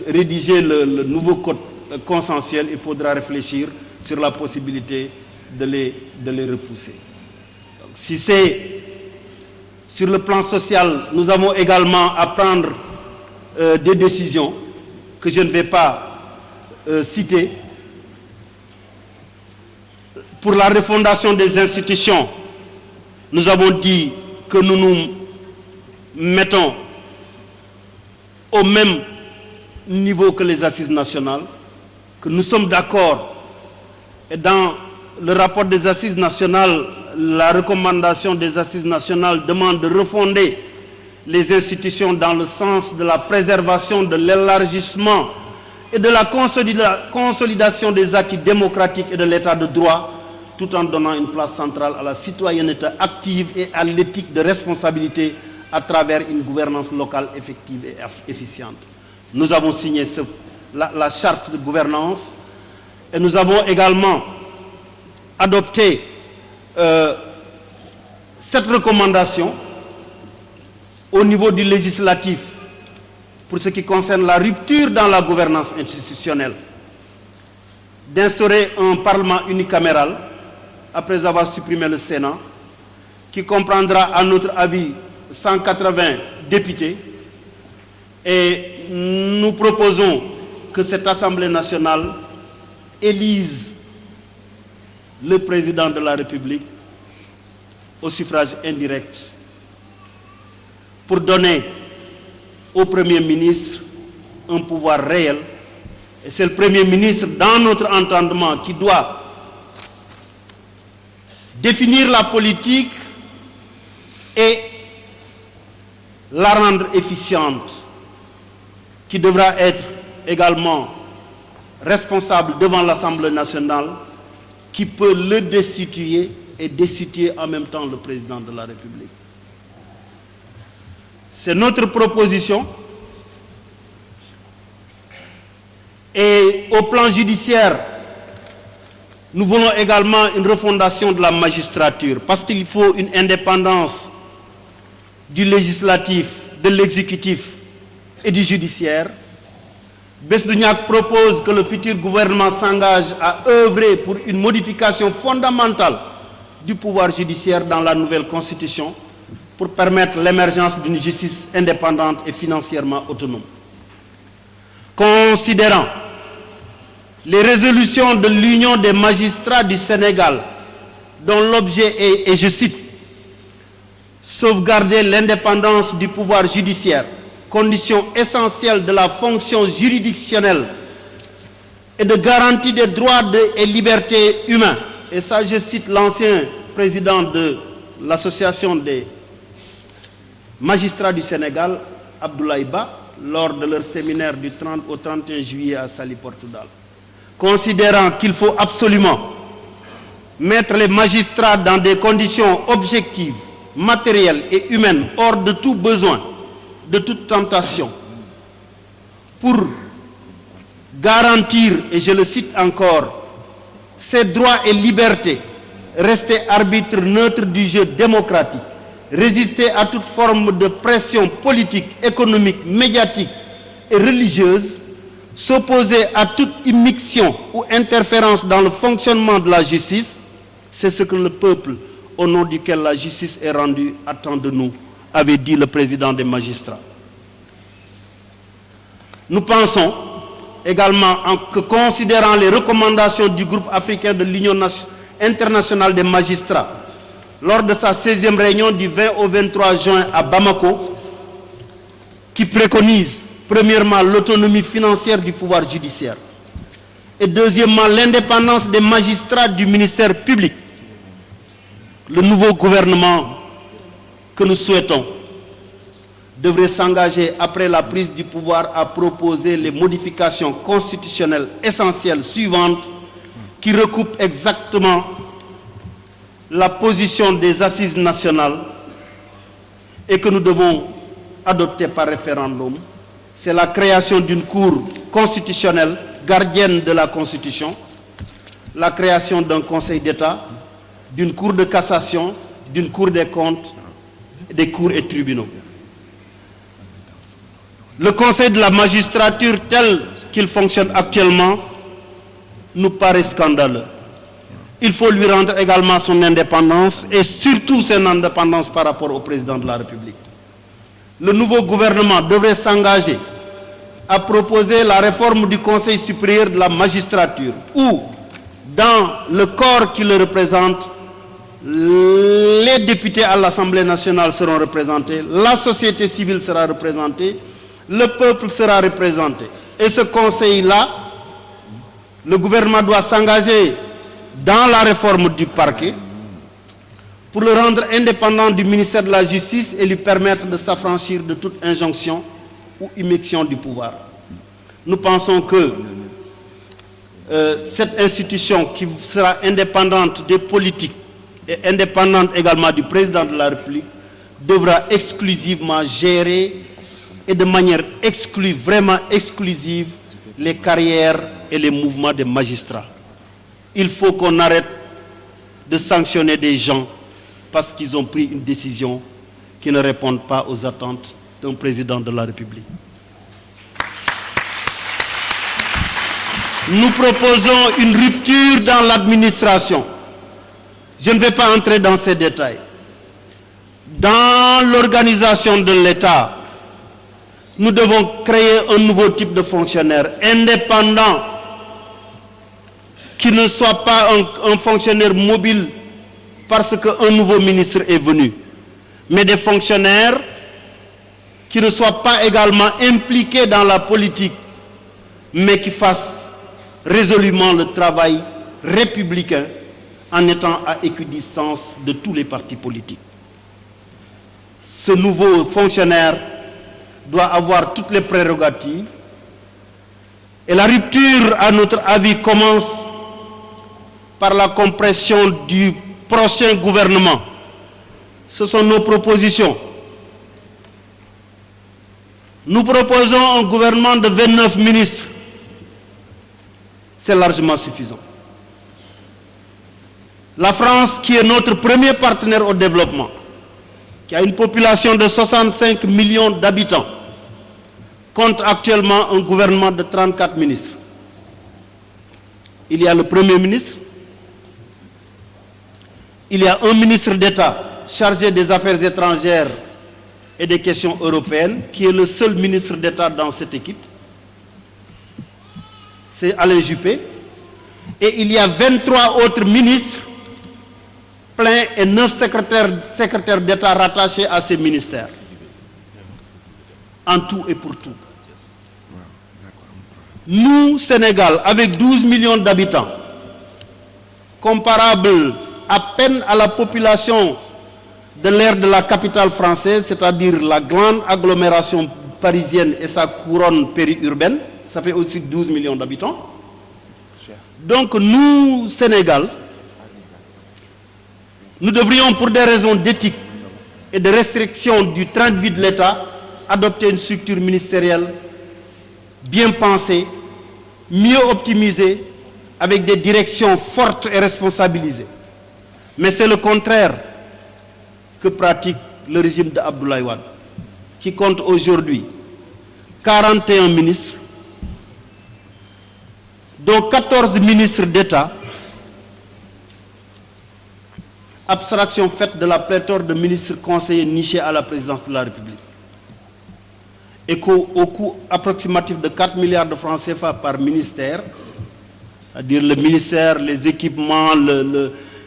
S5: rédiger le nouveau code consensuel, il faudra réfléchir sur la possibilité de les repousser. Donc, si c'est sur le plan social, nous avons également à prendre des décisions que je ne vais pas citer. Pour la refondation des institutions, nous avons dit que nous nous mettons au même niveau que les assises nationales, que nous sommes d'accord. Et dans le rapport des assises nationales, la recommandation des assises nationales demande de refonder les institutions dans le sens de la préservation, de l'élargissement et de la consolidation des acquis démocratiques et de l'état de droit, tout en donnant une place centrale à la citoyenneté active et à l'éthique de responsabilité à travers une gouvernance locale effective et efficiente. Nous avons signé la charte de gouvernance et nous avons également adopté cette recommandation au niveau du législatif pour ce qui concerne la rupture dans la gouvernance institutionnelle, d'instaurer un parlement unicaméral après avoir supprimé le Sénat, qui comprendra à notre avis 180 députés, et nous proposons que cette Assemblée nationale élise le président de la République au suffrage indirect pour donner au Premier ministre un pouvoir réel. Et c'est le Premier ministre, dans notre entendement, qui doit définir la politique et la rendre efficiente, qui devra être également responsable devant l'Assemblée nationale, qui peut le destituer et destituer en même temps le président de la République. C'est notre proposition. Et au plan judiciaire, nous voulons également une refondation de la magistrature, parce qu'il faut une indépendance du législatif, de l'exécutif et du judiciaire. Besdouniak propose que le futur gouvernement s'engage à œuvrer pour une modification fondamentale du pouvoir judiciaire dans la nouvelle constitution pour permettre l'émergence d'une justice indépendante et financièrement autonome. Considérant les résolutions de l'Union des magistrats du Sénégal, dont l'objet est, et je cite, sauvegarder l'indépendance du pouvoir judiciaire, condition essentielle de la fonction juridictionnelle et de garantie des droits et libertés humains. Et ça, je cite l'ancien président de l'association des magistrats du Sénégal, Abdoulaye Ba, lors de leur séminaire du 30 au 31 juillet à Saly, Portugal. Considérant qu'il faut absolument mettre les magistrats dans des conditions objectives, matérielles et humaines, hors de tout besoin, de toute tentation, pour garantir, et je le cite encore, ses droits et libertés, rester arbitre neutre du jeu démocratique, résister à toute forme de pression politique, économique, médiatique et religieuse, s'opposer à toute immixtion ou interférence dans le fonctionnement de la justice, c'est ce que le peuple, au nom duquel la justice est rendue, attend de nous, avait dit le président des magistrats. Nous pensons également que, considérant les recommandations du groupe africain de l'Union internationale des magistrats, lors de sa 16e réunion du 20 au 23 juin à Bamako, qui préconise premièrement l'autonomie financière du pouvoir judiciaire et deuxièmement l'indépendance des magistrats du ministère public, le nouveau gouvernement que nous souhaitons devrait s'engager après la prise du pouvoir à proposer les modifications constitutionnelles essentielles suivantes qui recoupent exactement la position des assises nationales et que nous devons adopter par référendum. C'est la création d'une cour constitutionnelle gardienne de la Constitution, la création d'un Conseil d'État, d'une cour de cassation, d'une cour des comptes, des cours et tribunaux. Le Conseil de la magistrature tel qu'il fonctionne actuellement nous paraît scandaleux. Il faut lui rendre également son indépendance et surtout son indépendance par rapport au président de la République. Le nouveau gouvernement devrait s'engager à proposer la réforme du Conseil supérieur de la magistrature où, dans le corps qui le représente, les députés à l'Assemblée nationale seront représentés, la société civile sera représentée, le peuple sera représenté. Et ce conseil-là, le gouvernement doit s'engager dans la réforme du parquet pour le rendre indépendant du ministère de la Justice et lui permettre de s'affranchir de toute injonction ou immixtion du pouvoir. Nous pensons que cette institution qui sera indépendante des politiques et indépendante également du président de la République devra exclusivement gérer et de manière exclusive, vraiment exclusive, les carrières et les mouvements des magistrats. Il faut qu'on arrête de sanctionner des gens parce qu'ils ont pris une décision qui ne répond pas aux attentes d'un président de la République. Nous proposons une rupture dans l'administration. Je ne vais pas entrer dans ces détails. Dans l'organisation de l'État, nous devons créer un nouveau type de fonctionnaire indépendant qui ne soit pas un fonctionnaire mobile parce qu'un nouveau ministre est venu, mais des fonctionnaires qui ne soient pas également impliqués dans la politique, mais qui fassent résolument le travail républicain en étant à équidistance de tous les partis politiques. Ce nouveau fonctionnaire doit avoir toutes les prérogatives et la rupture, à notre avis, commence par la compression du prochain gouvernement. Ce sont nos propositions. Nous proposons un gouvernement de 29 ministres. C'est largement suffisant. La France, qui est notre premier partenaire au développement, qui a une population de 65 millions d'habitants, compte actuellement un gouvernement de 34 ministres. Il y a le Premier ministre, il y a un ministre d'État chargé des Affaires étrangères et des questions européennes, qui est le seul ministre d'État dans cette équipe. C'est Alain Juppé. Et il y a 23 autres ministres pleins et 9 secrétaires d'État rattachés à ces ministères. En tout et pour tout. Nous, Sénégal, avec 12 millions d'habitants, comparable à peine à la population de l'ère de la capitale française, c'est-à-dire la grande agglomération parisienne et sa couronne périurbaine, ça fait aussi 12 millions d'habitants. Donc nous, Sénégal, nous devrions, pour des raisons d'éthique et de restriction du train de vie de l'État, adopter une structure ministérielle bien pensé, mieux optimisé, avec des directions fortes et responsabilisées. Mais c'est le contraire que pratique le régime d'Abdoulaye Wade, qui compte aujourd'hui 41 ministres, dont 14 ministres d'État, abstraction faite de la pléthore de ministres conseillers nichés à la présidence de la République, et qu'au coût approximatif de 4 milliards de francs CFA par ministère, c'est-à-dire le ministère, les équipements,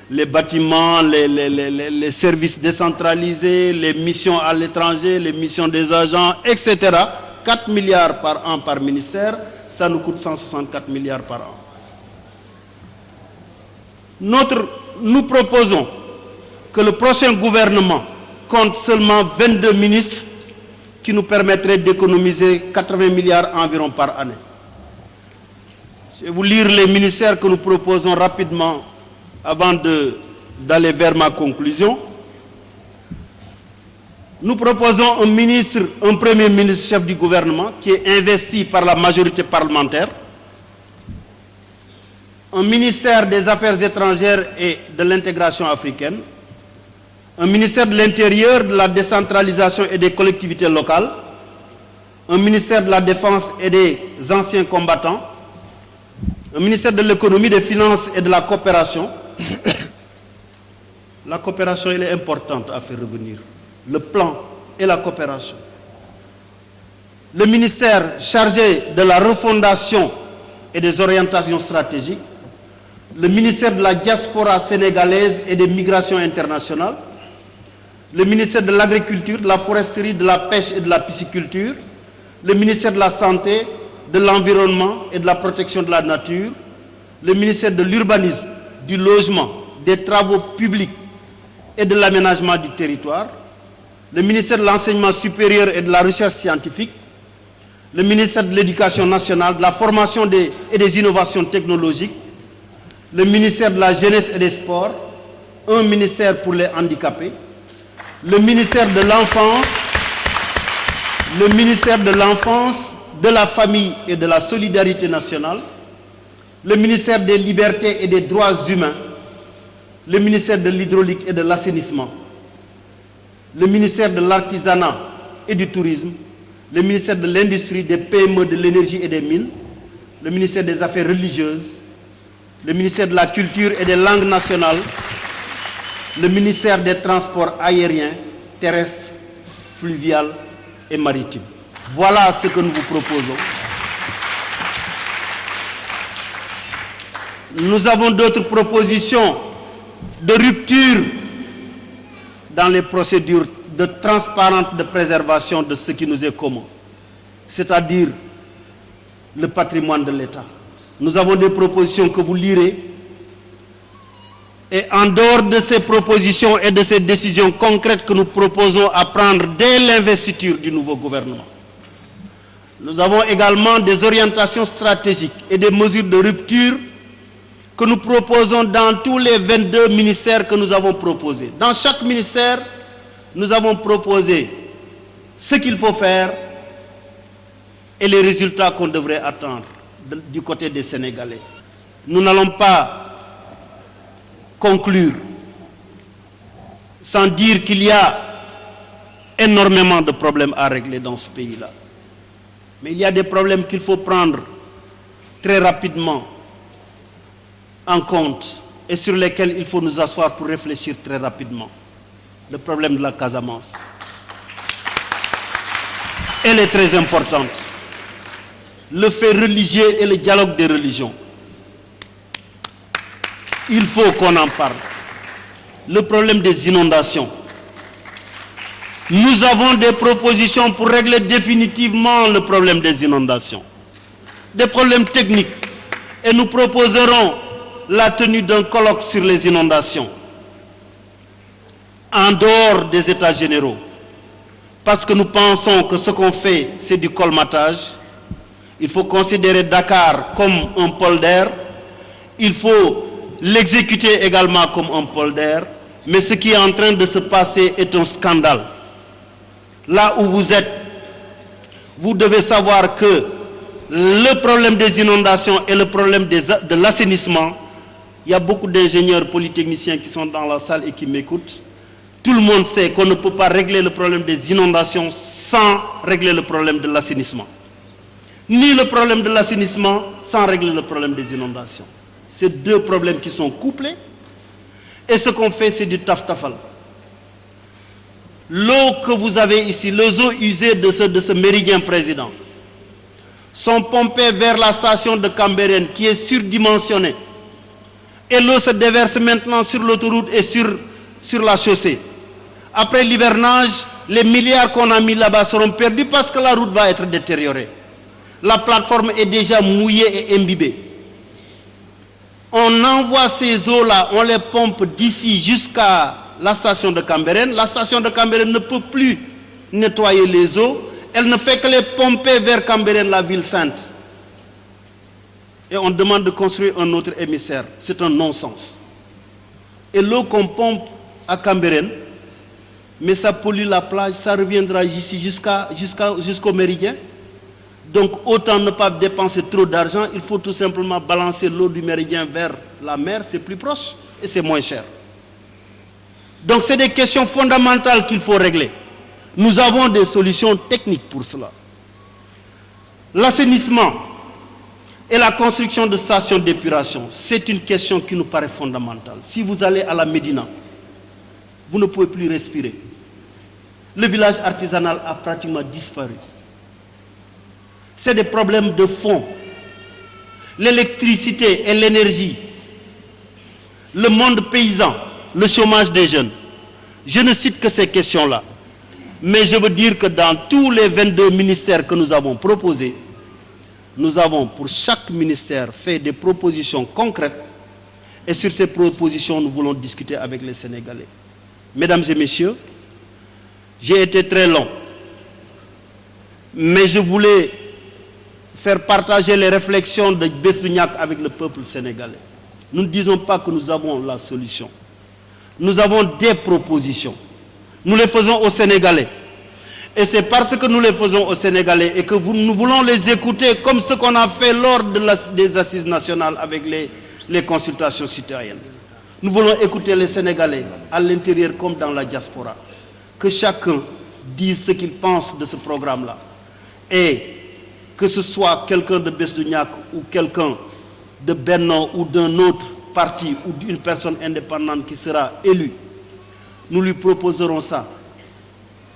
S5: les bâtiments, les services décentralisés, les missions à l'étranger, les missions des agents, etc. 4 milliards par an par ministère, ça nous coûte 164 milliards par an. Nous proposons que le prochain gouvernement compte seulement 22 ministres qui nous permettraient d'économiser 80 milliards environ par année. Je vais vous lire les ministères que nous proposons rapidement avant d'aller vers ma conclusion. Nous proposons un premier ministre chef du gouvernement qui est investi par la majorité parlementaire, un ministère des Affaires étrangères et de l'intégration africaine, un ministère de l'Intérieur, de la décentralisation et des collectivités locales, un ministère de la Défense et des anciens combattants, un ministère de l'économie, des finances et de la coopération. La coopération, elle est importante à faire revenir. Le plan et la coopération. Le ministère chargé de la refondation et des orientations stratégiques, le ministère de la diaspora sénégalaise et des migrations internationales, le ministère de l'Agriculture, de la Foresterie, de la Pêche et de la Pisciculture, le ministère de la Santé, de l'Environnement et de la Protection de la Nature, le ministère de l'Urbanisme, du Logement, des Travaux publics et de l'Aménagement du territoire, le ministère de l'Enseignement supérieur et de la Recherche scientifique, le ministère de l'Éducation nationale, de la Formation et des Innovations technologiques, le ministère de la Jeunesse et des Sports, un ministère pour les handicapés, le ministère de l'Enfance, de la Famille et de la Solidarité nationale, le ministère des Libertés et des Droits humains, le ministère de l'Hydraulique et de l'Assainissement, le ministère de l'Artisanat et du Tourisme, le ministère de l'Industrie, des PME, de l'Énergie et des Mines, le ministère des Affaires religieuses, le ministère de la Culture et des Langues nationales, le ministère des Transports aériens, terrestres, fluviaux et maritimes. Voilà ce que nous vous proposons. Nous avons d'autres propositions de rupture dans les procédures de transparente de préservation de ce qui nous est commun, c'est-à-dire le patrimoine de l'État. Nous avons des propositions que vous lirez, et en dehors de ces propositions et de ces décisions concrètes que nous proposons à prendre dès l'investiture du nouveau gouvernement, nous avons également des orientations stratégiques et des mesures de rupture que nous proposons dans tous les 22 ministères que nous avons proposés. Dans chaque ministère, nous avons proposé ce qu'il faut faire et les résultats qu'on devrait attendre du côté des Sénégalais. Nous n'allons pas conclure sans dire qu'il y a énormément de problèmes à régler dans ce pays-là. Mais il y a des problèmes qu'il faut prendre très rapidement en compte et sur lesquels il faut nous asseoir pour réfléchir très rapidement. Le problème de la Casamance. Elle est très importante. Le fait religieux et le dialogue des religions. Il faut qu'on en parle. Le problème des inondations. Nous avons des propositions pour régler définitivement le problème des inondations. Des problèmes techniques. Et nous proposerons la tenue d'un colloque sur les inondations en dehors des États généraux. Parce que nous pensons que ce qu'on fait, c'est du colmatage. Il faut considérer Dakar comme un polder. Il faut l'exécuter également comme un polder. Mais ce qui est en train de se passer est un scandale. Là où vous êtes, vous devez savoir que le problème des inondations et le problème de l'assainissement, il y a beaucoup d'ingénieurs polytechniciens qui sont dans la salle et qui m'écoutent. Tout le monde sait qu'on ne peut pas régler le problème des inondations sans régler le problème de l'assainissement. Ni le problème de l'assainissement sans régler le problème des inondations. C'est deux problèmes qui sont couplés. Et ce qu'on fait, c'est du taf-tafal. L'eau que vous avez ici, les eaux usées de ce méridien président, sont pompées vers la station de Cambérène qui est surdimensionnée. Et l'eau se déverse maintenant sur l'autoroute et sur la chaussée. Après l'hivernage, les milliards qu'on a mis là-bas seront perdus parce que la route va être détériorée. La plateforme est déjà mouillée et imbibée. On envoie ces eaux-là, on les pompe d'ici jusqu'à la station de Cambérène. La station de Cambérène ne peut plus nettoyer les eaux. Elle ne fait que les pomper vers Cambérène, la ville sainte. Et on demande de construire un autre émissaire. C'est un non-sens. Et l'eau qu'on pompe à Cambérène, mais ça pollue la plage, ça reviendra ici jusqu'au méridien. Donc autant ne pas dépenser trop d'argent, il faut tout simplement balancer l'eau du méridien vers la mer, c'est plus proche et c'est moins cher. Donc c'est des questions fondamentales qu'il faut régler. Nous avons des solutions techniques pour cela. L'assainissement et la construction de stations d'épuration, c'est une question qui nous paraît fondamentale. Si vous allez à la Médina, vous ne pouvez plus respirer. Le village artisanal a pratiquement disparu. C'est des problèmes de fond. L'électricité et l'énergie, le monde paysan, le chômage des jeunes. Je ne cite que ces questions-là. Mais je veux dire que dans tous les 22 ministères que nous avons proposés, nous avons pour chaque ministère fait des propositions concrètes et sur ces propositions, nous voulons discuter avec les Sénégalais. Mesdames et messieurs, j'ai été très long, mais je voulais faire partager les réflexions de Bessouniac avec le peuple sénégalais. Nous ne disons pas que nous avons la solution. Nous avons des propositions. Nous les faisons aux Sénégalais. Et c'est parce que nous les faisons aux Sénégalais et que nous voulons les écouter comme ce qu'on a fait lors des assises nationales avec les consultations citoyennes. Nous voulons écouter les Sénégalais à l'intérieur comme dans la diaspora. Que chacun dise ce qu'il pense de ce programme-là. Et que ce soit quelqu'un de Besdouniac ou quelqu'un de Benno ou d'un autre parti ou d'une personne indépendante qui sera élue, nous lui proposerons ça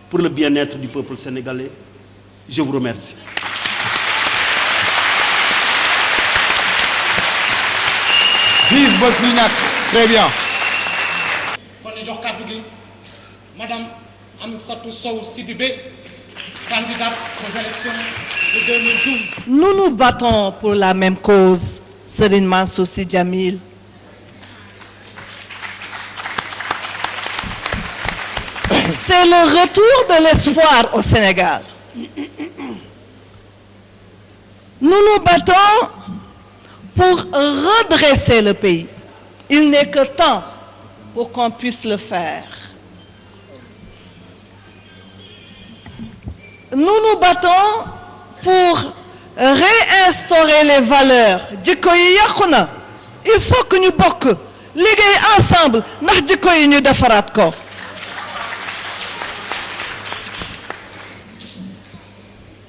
S5: pour le bien-être du peuple sénégalais. Je vous remercie.
S4: Vive Besdouniac. Très bien.
S2: Madame Amsatou Sow Sidibé, candidate aux élections de 2012.
S6: Nous nous battons pour la même cause, Serigne Mansour Sy Djamil. C'est le retour de l'espoir au Sénégal. Nous nous battons pour redresser le pays. Il n'est que temps pour qu'on puisse le faire. Nous nous battons pour réinstaurer les valeurs. Il faut que nous bokk liggéey ensemble ndax jikko yi ñu defaraat ko.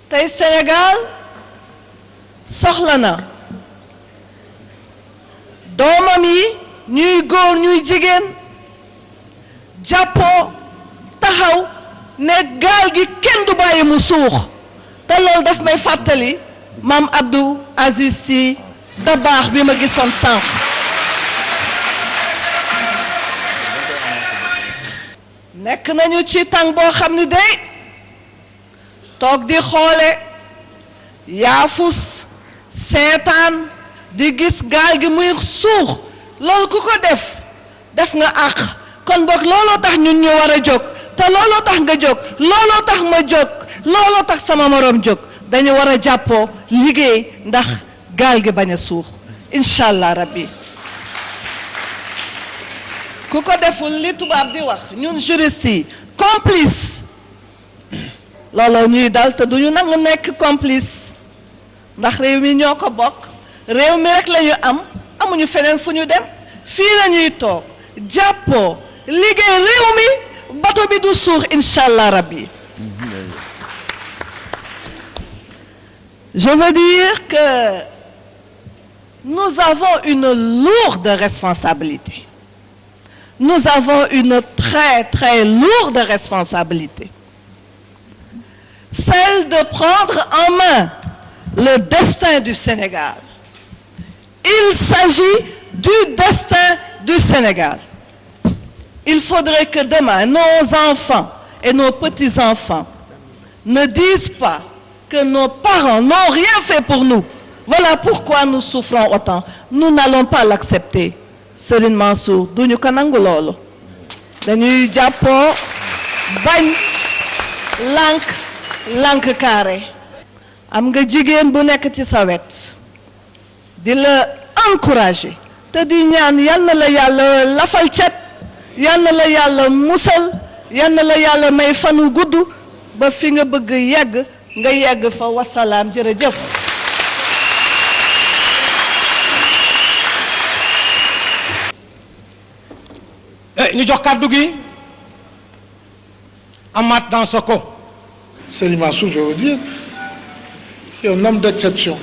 S6: Tey Sénégal soxla na doomam yi ñuy góor ñuy jigéen jàppoo taxaw ne gaal gi kenn du bàyyi mu suux te loolu daf may fàttali maam Abdou Aziz Sy Dabakh bi ma gisoon sànq. nekk nañu ci tàng boo xam ni day toog di xoole yaafus seetaan di gis gaal gi muy suux loolu ku ko def nga àq kon boog looloo tax ñun ñu war a jóg te looloo tax nga jóg looloo tax ma jóg looloo tax sama morom jóg dañu war a jàppoo liggéey ndax gaal gi bañ a suux incha allah rabbi ku ko deful li tubaab di wax ñun juristes yi complice looloo ñuy dal te duñu nangu nekk complice ndax réew mi ñoo ko bokk réew mi rek la ñu am amuñu feneen fu ñu dem fii la ñuy toog jàppoo liggéey réew mi bato bi du suux incha allah rabbi. Je veux dire que nous avons une lourde responsabilité. Nous avons une très, très lourde responsabilité. Celle de prendre en main le destin du Sénégal. Il s'agit du destin du Sénégal. Il faudrait que demain, nos enfants et nos petits-enfants ne disent pas que nos parents n'ont rien fait pour nous. Voilà pourquoi nous souffrons autant. Nous n'allons pas l'accepter. Serigne Mansour duñu ko nangu loolu dañuy jàppoo bañ lànk carré am nga jigéen bu nekk ci sa wet di la encourager te di ñaan yal na la yàlla lafal cet yal na la yàlla musal yal na la yàlla may fanu gudd ba fi nga bëgg yegg nga yegg fa wasalaam jërëjëf.
S2: ñu jox kàddu gi Amath Dansokho.
S7: Serigne Mansour, je veux dire, est un homme d'exception.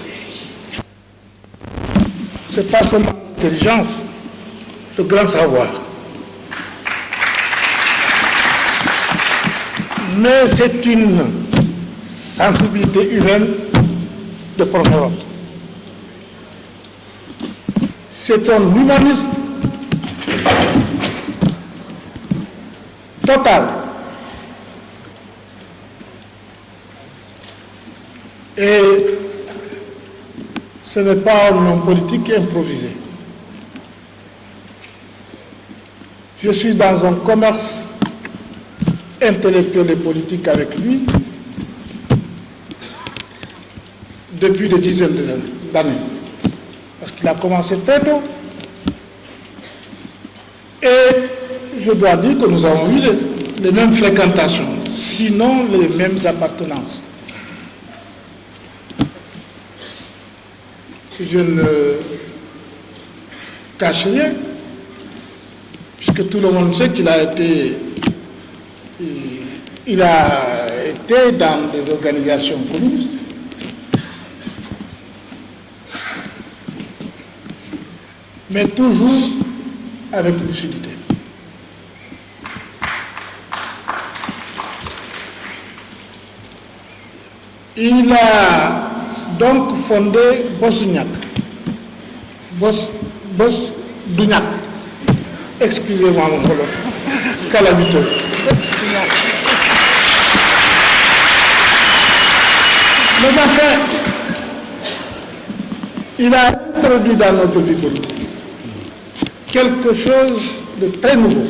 S7: C'est pas seulement l'intelligence, le grand savoir, mais c'est une sensibilité humaine de premier ordre. C'est un humaniste total. Et ce n'est pas un homme politique improvisé. Je suis dans un commerce intellectuel et politique avec lui depuis des dizaines d'années. Parce qu'il a commencé très tôt. Et je dois dire que nous avons eu les mêmes fréquentations, sinon les mêmes appartenances. Je ne cache rien, puisque tout le monde sait qu'il a été dans des organisations communistes. Mais toujours avec lucidité. Il a donc fondé Bosniak. Bosniak. Excusez-moi mon wolof. Calamité. Mais enfin, il a introduit dans notre vie politique quelque chose de très nouveau.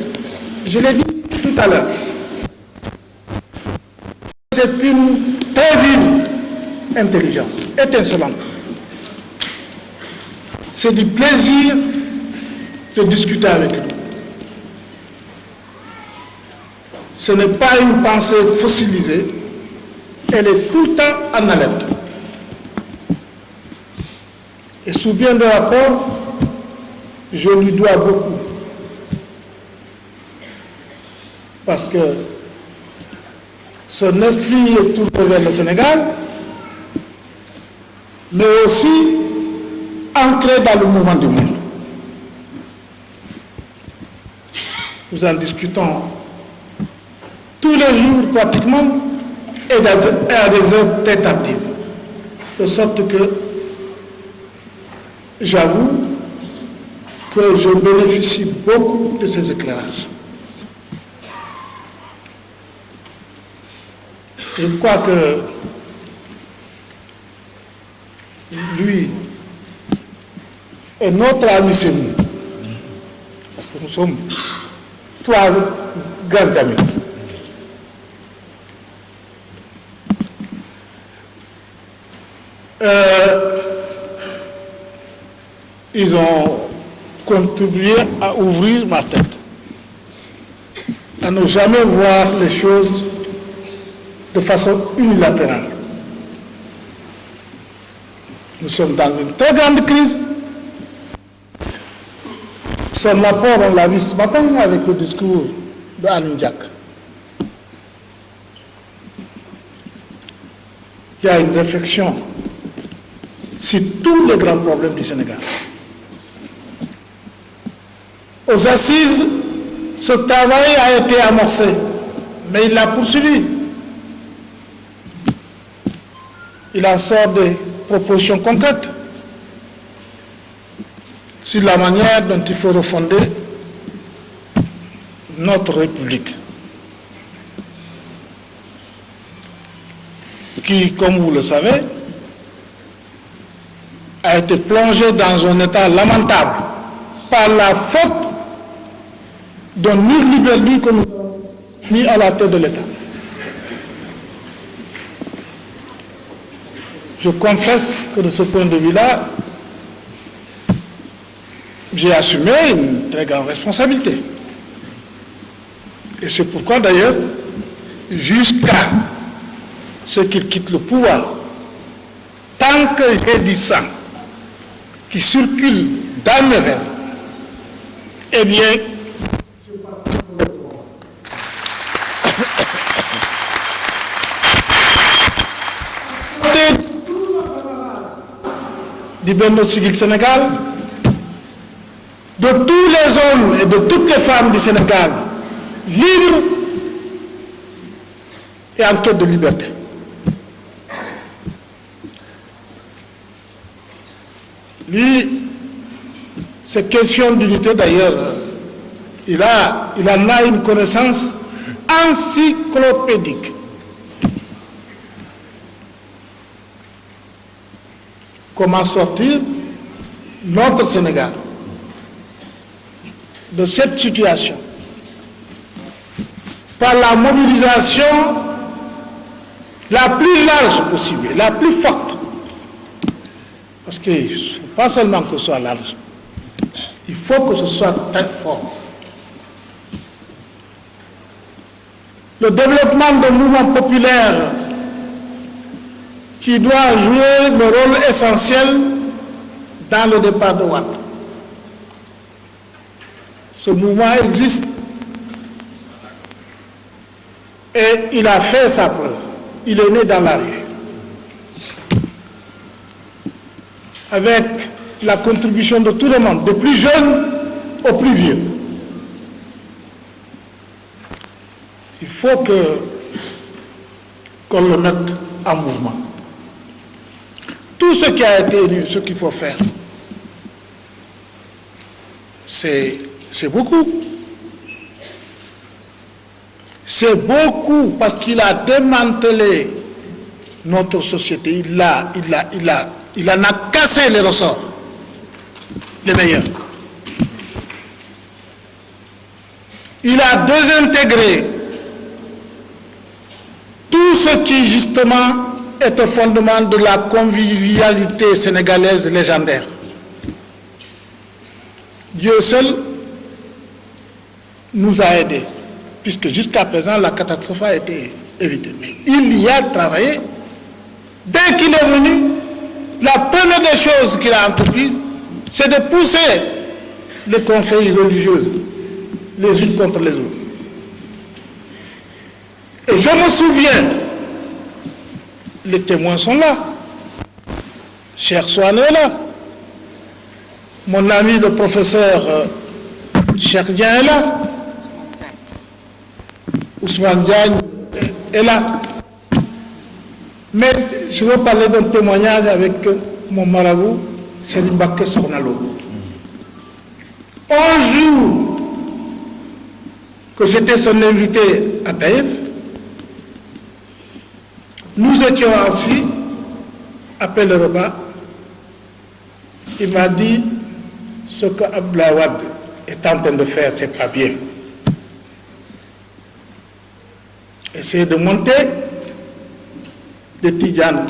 S7: Je l'ai dit tout à l'heure. C'est une très vive intelligence, étincelante. C'est du plaisir de discuter avec lui. Ce n'est pas une pensée fossilisée, elle est tout le temps en alerte. Et sous bien des rapports, je lui dois beaucoup. Parce que son esprit est tourné vers le Sénégal, mais aussi ancré dans le mouvement du monde. Nous en discutons tous les jours pratiquement et à des heures très tardives. De sorte que j'avoue que je bénéficie beaucoup de ces éclairages. Je crois que lui est notre ami, c'est nous. Parce que nous sommes trois grands amis. Ils ont contribué à ouvrir ma tête, à ne jamais voir les choses de façon unilatérale. Nous sommes dans une très grande crise. Son apport, on l'a vu ce matin avec le discours de Anne Ndiak. Il y a une réflexion sur tous les grands problèmes du Sénégal. Aux assises, ce travail a été amorcé, mais il l'a poursuivi. Il en sort des propositions concrètes sur la manière dont il faut refonder notre République, qui, comme vous le savez, a été plongée dans un état lamentable par la faute d'un libéralisme que nous avons mis à la tête de l'État. Je confesse que de ce point de vue-là, j'ai assumé une très grande responsabilité. Et c'est pourquoi d'ailleurs, jusqu'à ce qu'il quitte le pouvoir, tant que j'ai dit ça, qui circule dans mes veines, eh bien, du Benno Siggil Sénégal, de tous les hommes et de toutes les femmes du Sénégal, libres et en quête de liberté. Lui, ces questions d'unité d'ailleurs, il en a une connaissance encyclopédique. Comment sortir notre Sénégal de cette situation par la mobilisation la plus large possible, la plus forte. Parce que pas seulement que ce soit large, il faut que ce soit très fort. Le développement d'un mouvement populaire qui doit jouer le rôle essentiel dans le départ de Wade. Ce mouvement existe et il a fait sa preuve. Il est né dans la rue. Avec la contribution de tout le monde, des plus jeunes aux plus vieux. Il faut qu'on le mette en mouvement. Tout ce qui a été élu, ce qu'il faut faire, c'est beaucoup. C'est beaucoup parce qu'il a démantelé notre société. Il en a cassé les ressorts, les meilleurs. Il a désintégré tout ce qui, justement, est au fondement de la convivialité sénégalaise légendaire. Dieu seul nous a aidés, puisque jusqu'à présent, la catastrophe a été évitée. Mais il y a travaillé. Dès qu'il est venu, la première des choses qu'il a entreprises, c'est de pousser les confréries religieuses les unes contre les autres. Et je me souviens, les témoins sont là. Cheikh Souane est là. Mon ami le professeur Cheikh Diagne est là. Ousmane Diagne est là. Mais je veux parler d'un témoignage avec mon marabout, Serigne Mbacké Sokhna Lo. Un jour que j'étais son invité à Taïf, nous étions assis après le repas. Il m'a dit ce que Abdoulaye Wade est en train de faire, c'est pas bien. Essayer de monter des Tidjanes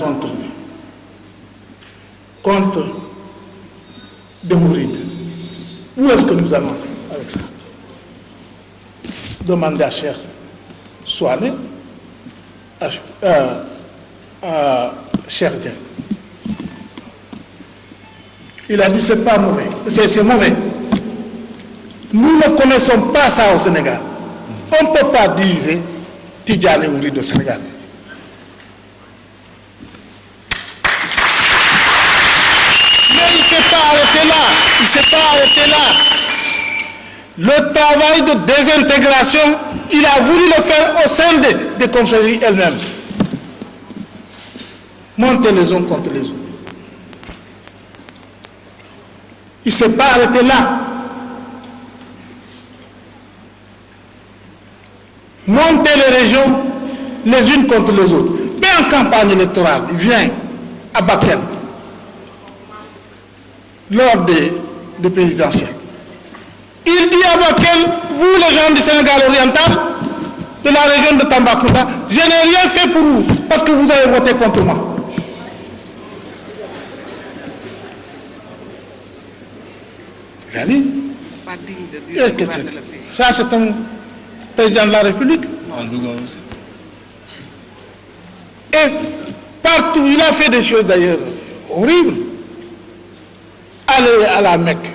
S7: contre des Mourides. Où est-ce que nous allons avec ça? Demandez à Cheikh Souane, à Cheikh Diagne. Il a dit c'est pas mauvais, c'est mauvais. Nous ne connaissons pas ça au Sénégal. On ne peut pas diviser Tidjane et Mouride au Sénégal. Mais il ne s'est pas arrêté là. Il ne s'est pas arrêté là. Le travail de désintégration, il a voulu le faire au sein des confréries elles-mêmes. Monter les uns contre les autres. Il ne s'est pas arrêté là. Monter les régions les unes contre les autres. Mais en campagne électorale, il vient à Bakel, lors des présidentielles. Il dit à Bakel, vous les gens du Sénégal oriental, de la région de Tambacounda, je n'ai rien fait pour vous, parce que vous avez voté contre moi. Il a dit, ça c'est un président de la République. Et partout, il a fait des choses d'ailleurs horribles. Aller à la Mecque.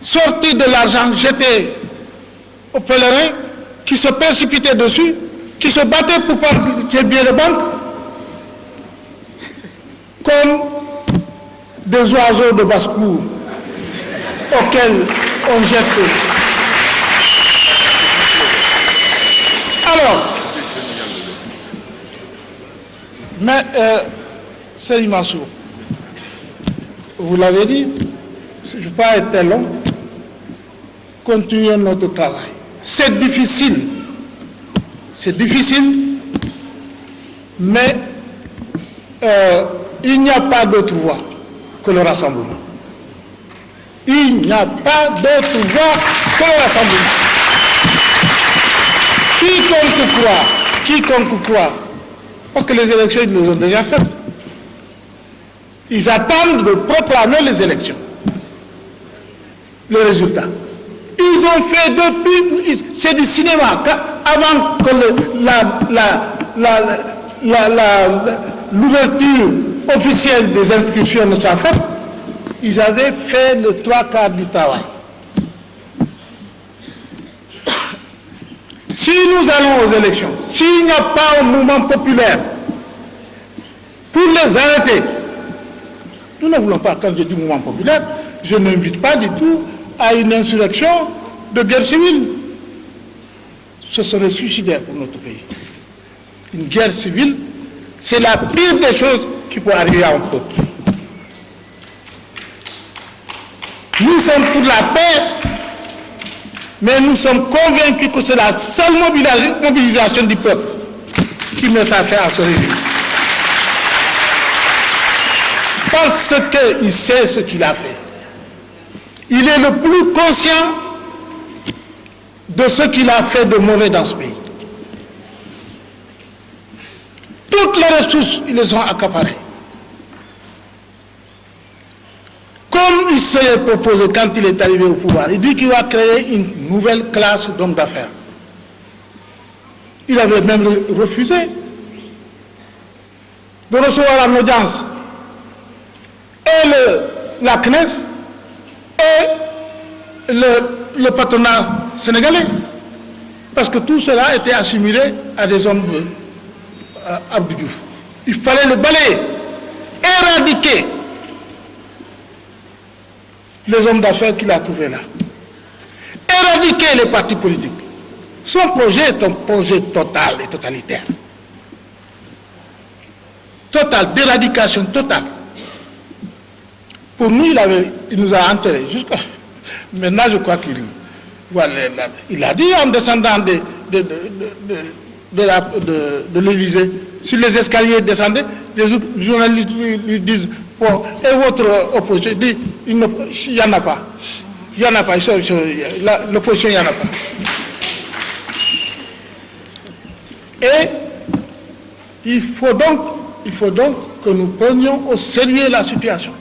S7: Sortir de l'argent, jeter aux pèlerins qui se précipitaient dessus, qui se battaient pour prendre ses billets de banque, comme des oiseaux de basse-cour auxquels on jette. Alors, mais Seri Mansour, vous l'avez dit, je ne vais pas être long, continuons notre travail. C'est difficile, mais il n'y a pas d'autre voie que le rassemblement. Il n'y a pas d'autre voie que le rassemblement. Quiconque croit, parce que les élections, ils les ont déjà faites. Ils attendent de proclamer les élections, les résultats. Ils ont fait depuis, c'est du cinéma, avant que l'ouverture officielle des inscriptions ne soit faite, ils avaient fait le 3/4 du travail. Si nous allons aux élections, s'il n'y a pas un mouvement populaire pour les arrêter, nous ne voulons pas, quand je dis mouvement populaire, je n'invite pas du tout à une insurrection de guerre civile. Ce serait suicidaire pour notre pays. Une guerre civile, c'est la pire des choses qui peut arriver à un peuple. Nous sommes pour la paix, mais nous sommes convaincus que c'est la seule mobilisation du peuple qui met à faire à ce régime. Parce qu'il sait ce qu'il a fait. Il est le plus conscient de ce qu'il a fait de mauvais dans ce pays. Toutes les ressources, ils les ont accaparées. Comme il s'est proposé quand il est arrivé au pouvoir, il dit qu'il va créer une nouvelle classe d'hommes d'affaires. Il avait même refusé de recevoir en audience et la CNES et le patronat sénégalais. Parce que tout cela était assimilé à des hommes Abdou Diouf. Il fallait le balayer, éradiquer les hommes d'affaires qu'il a trouvés là. Éradiquer les partis politiques. Son projet est un projet total et totalitaire. Total, d'éradication totale. Pour nous, il nous a enterrés. Maintenant, je crois qu'il il a dit en descendant de l'Élysée, sur les escaliers descendés, les journalistes lui disent, bon, et votre opposition? Il dit, il n'y en a pas. Il n'y en a pas. L'opposition, il n'y en a pas. Et il faut donc que nous prenions au sérieux la situation.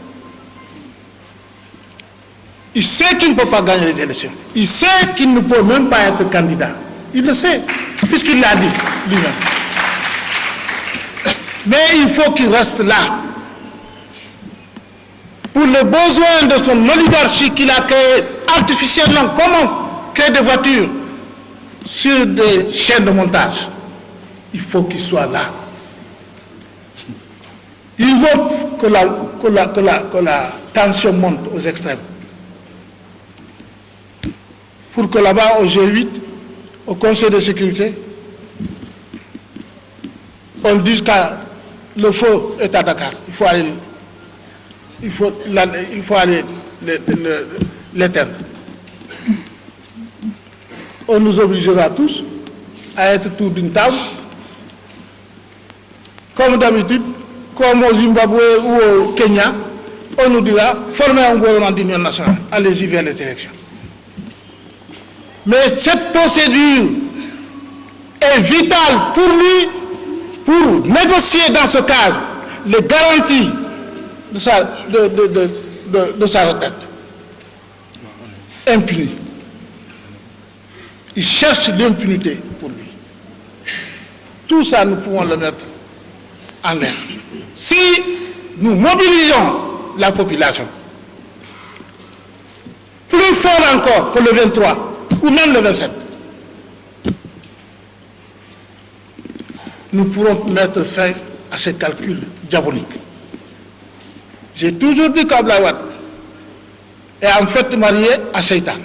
S7: Il sait qu'il ne peut pas gagner les élections. Il sait qu'il ne peut même pas être candidat. Il le sait, puisqu'il l'a dit lui-même. Mais il faut qu'il reste là. Pour le besoin de son oligarchie qu'il a créé artificiellement, comme on crée des voitures sur des chaînes de montage, il faut qu'il soit là. Il veut que la tension monte aux extrêmes. Pour que là-bas, au G8, au Conseil de sécurité, on dise que le feu est à Dakar. Il faut aller l'éteindre. On nous obligera tous à être autour d'une table, comme d'habitude, comme au Zimbabwe ou au Kenya, on nous dira, formez un gouvernement d'union nationale, allez-y vers les élections. Mais cette procédure est vitale pour lui, pour négocier dans ce cadre les garanties de sa retraite. Impunie. Il cherche l'impunité pour lui. Tout ça, nous pouvons le mettre en l'air. Si nous mobilisons la population, plus fort encore que le 23 ou même le 27, nous pourrons mettre fin à ces calculs diaboliques. J'ai toujours dit qu'Abdoulaye Wade est en fait marié à Seytan.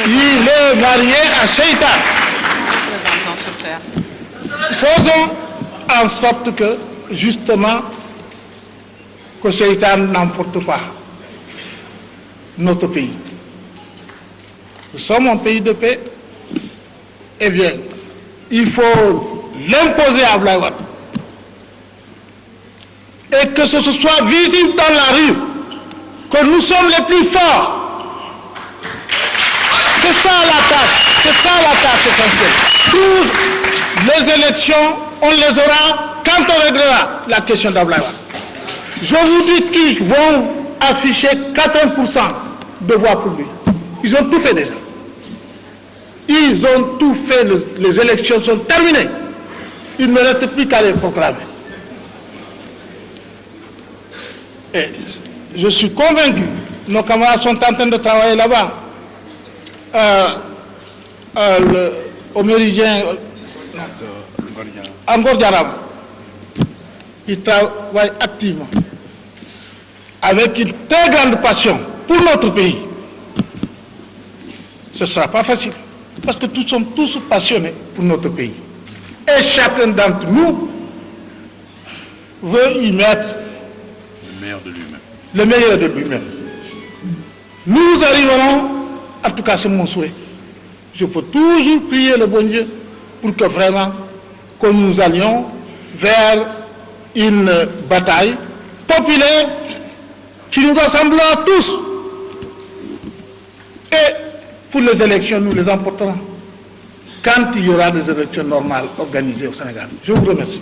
S7: Il est marié à Seytan. Faisons en sorte que, justement, que Seytan n'emporte pas notre pays. Nous sommes un pays de paix. Eh bien, il faut l'imposer à Abdoulaye Wade. Et que ce soit visible dans la rue, que nous sommes les plus forts. C'est ça la tâche essentielle. Toutes les élections, on les aura quand on réglera la question d'Abdoulaye Wade. Je vous dis qu'ils vont afficher 80% de voix pour lui. Ils ont tout fait déjà. Ils ont tout fait, les élections sont terminées. Il ne reste plus qu'à les proclamer. Et je suis convaincu, nos camarades sont en train de travailler là-bas, au Méridien, à Ngor-Diaram. Ils travaillent activement, avec une très grande passion pour notre pays. Ce ne sera pas facile, parce que nous sommes tous passionnés pour notre pays. Et chacun d'entre nous veut y mettre le meilleur de lui-même. Nous arriverons, en tout cas c'est mon souhait. Je peux toujours prier le bon Dieu pour que vraiment, que nous allions vers une bataille populaire qui nous rassemblera tous. Et pour les élections, nous les emporterons quand il y aura des élections normales organisées au Sénégal. Je vous remercie.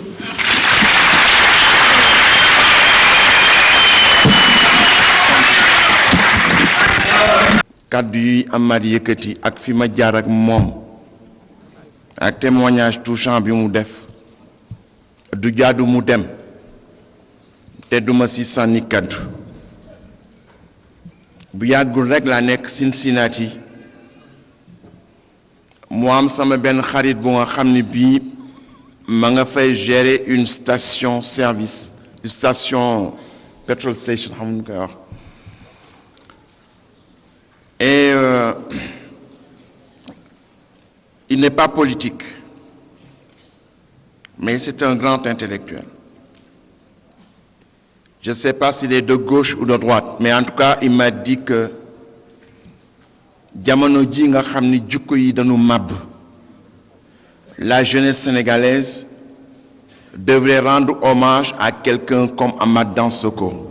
S8: kaddu yi Amady yëkkati ak fi ma jaar ak moom ak témoignage touchant bi mu def du jaadu mu dem te duma si sànni kaddu bu yàggul rek laa nekk Cincinnati mu am sama benn xarit bu nga xam ne bii ma nga fay gérer une station service une station petrol station xam nga koy wax. Et il n'est pas politique, mais c'est un grand intellectuel. Je ne sais pas s'il est de gauche ou de droite, mais en tout cas, il m'a dit que jamono ji nga xamni jukko yi dañu mab, la jeunesse sénégalaise devrait rendre hommage à quelqu'un comme Amath Dansokho.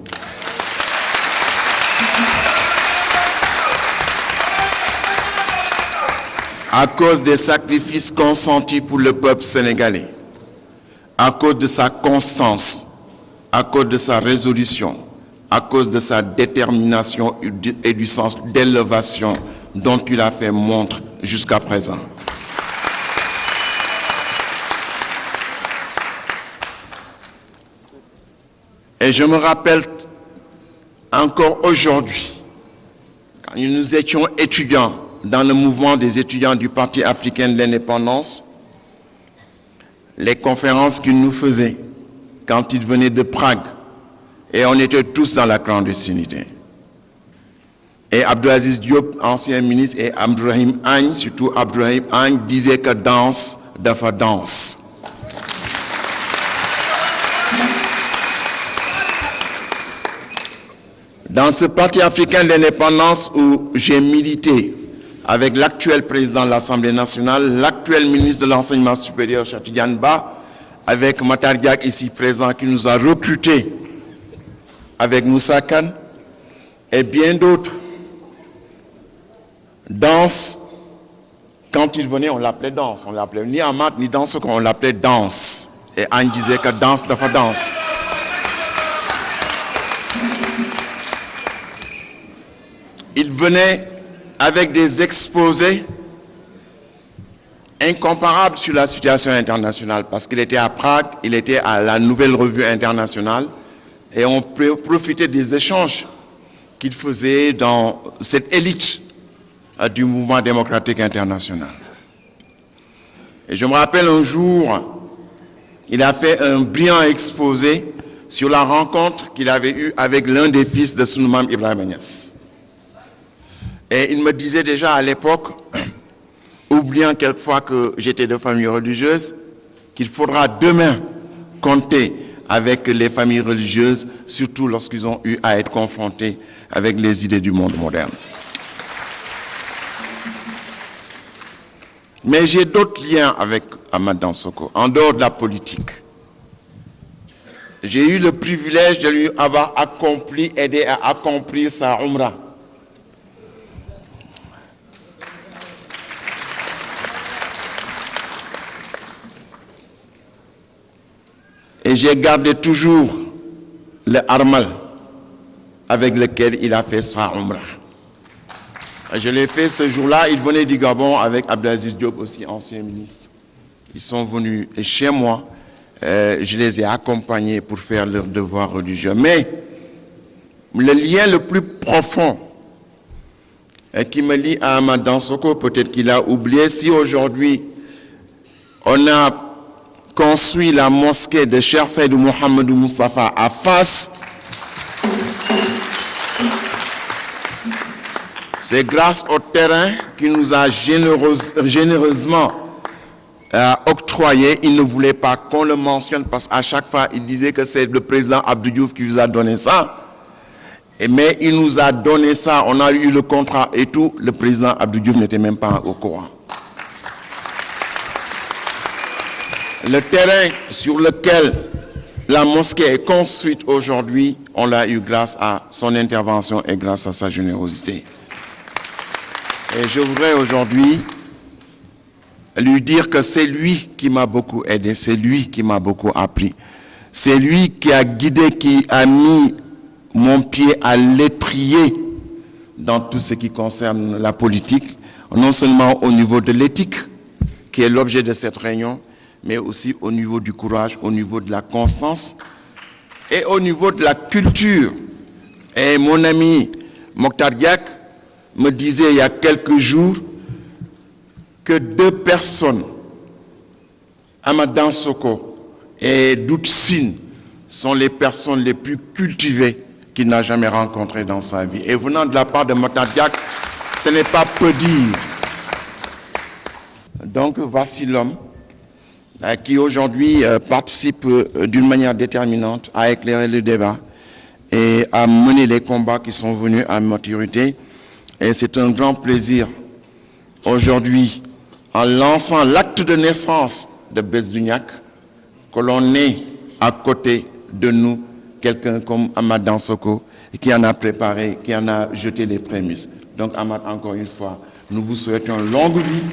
S8: À cause des sacrifices consentis pour le peuple sénégalais, à cause de sa constance, à cause de sa résolution, à cause de sa détermination et du sens d'élévation dont il a fait montre jusqu'à présent. Et je me rappelle encore aujourd'hui, quand nous étions étudiants dans le mouvement des étudiants du Parti africain de l'indépendance, les conférences qu'il nous faisait quand il venait de Prague, et on était tous dans la clandestinité. Et Abdelaziz Diop, ancien ministre, et Abdourahim Agne, surtout Abdourahim Agne, disaient que danse, dafa danse. Dans ce Parti africain de l'indépendance où j'ai milité avec l'actuel président de l'Assemblée nationale, l'actuel ministre de l'Enseignement supérieur, Cheikh Tidiane Ba, avec Matar Diack ici présent qui nous a recrutés, avec Moussa Kane et bien d'autres. Danse, quand il venait, on l'appelait danse. On l'appelait ni Amat, ni danse, on l'appelait danse. Et Anne disait que danse, dafa danse. Il venait avec des exposés incomparables sur la situation internationale, parce qu'il était à Prague, il était à la Nouvelle Revue Internationale, et on profitait des échanges qu'il faisait dans cette élite du mouvement démocratique international. Et je me rappelle un jour, il a fait un brillant exposé sur la rencontre qu'il avait eue avec l'un des fils de Souleymane Ibrahima Niasse. Et il me disait déjà à l'époque, oubliant quelquefois que j'étais de famille religieuse, qu'il faudra demain compter avec les familles religieuses, surtout lorsqu'ils ont eu à être confrontés avec les idées du monde moderne. Mais j'ai d'autres liens avec Amath Dansokho, en dehors de la politique. J'ai eu le privilège de lui avoir aidé à accomplir sa Umrah. Et j'ai gardé toujours le armal avec lequel il a fait sa Umrah. Je l'ai fait ce jour-là, il venait du Gabon avec Abdelaziz Diop, aussi ancien ministre. Ils sont venus chez moi, je les ai accompagnés pour faire leur devoir religieux. Mais le lien le plus profond qui me lie à Amath Dansokho, peut-être qu'il a oublié, si aujourd'hui on a construit la mosquée de Cheikh Seydou Mohamedou Moustapha à Fass, c'est grâce au terrain qu'il nous a généreusement octroyé. Il ne voulait pas qu'on le mentionne parce qu'à chaque fois, il disait que c'est le président Abdou Diouf qui vous a donné ça. Mais il nous a donné ça, on a eu le contrat et tout. Le président Abdou Diouf n'était même pas au courant. Le terrain sur lequel la mosquée est construite aujourd'hui, on l'a eu grâce à son intervention et grâce à sa générosité. Et je voudrais aujourd'hui lui dire que c'est lui qui m'a beaucoup aidé, c'est lui qui m'a beaucoup appris. C'est lui qui a guidé, qui a mis mon pied à l'étrier dans tout ce qui concerne la politique, non seulement au niveau de l'éthique, qui est l'objet de cette réunion, mais aussi au niveau du courage, au niveau de la constance et au niveau de la culture. Et mon ami Mokhtar Diack me disait il y a quelques jours que 2 personnes, Amath Dansokho et Doudou Sine, sont les personnes les plus cultivées qu'il n'a jamais rencontrées dans sa vie. Et venant de la part de Mokhtar Diack, ce n'est pas peu dire. Donc voici l'homme qui aujourd'hui participe d'une manière déterminante à éclairer le débat et à mener les combats qui sont venus à maturité. Et c'est un grand plaisir aujourd'hui, en lançant l'acte de naissance de Besduniak, que l'on ait à côté de nous quelqu'un comme Amath Dansokho qui en a préparé, qui en a jeté les prémices. Donc Amath, encore une fois, nous vous souhaitons longue vie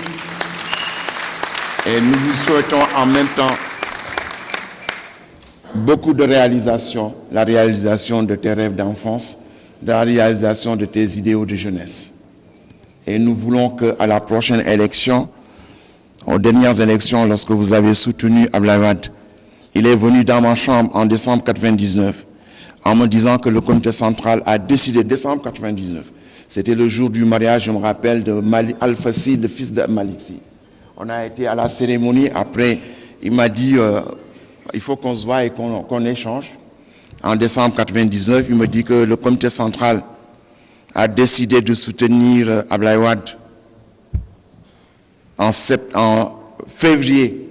S8: et nous vous souhaitons en même temps beaucoup de réalisations, la réalisation de tes rêves d'enfance, la réalisation de tes idéaux de jeunesse. Et nous voulons qu'à la prochaine élection, aux dernières élections, lorsque vous avez soutenu Abdoulaye Wade, il est venu dans ma chambre en décembre 1999. en me disant que le comité central a décidé, décembre 99, c'était le jour du mariage, je me rappelle, de Alpha Sy, le fils de Malik Sy. On a été à la cérémonie, après il m'a dit il faut qu'on se voie et qu'on échange. En décembre 99, il me dit que le comité central a décidé de soutenir Abdoulaye Wade en février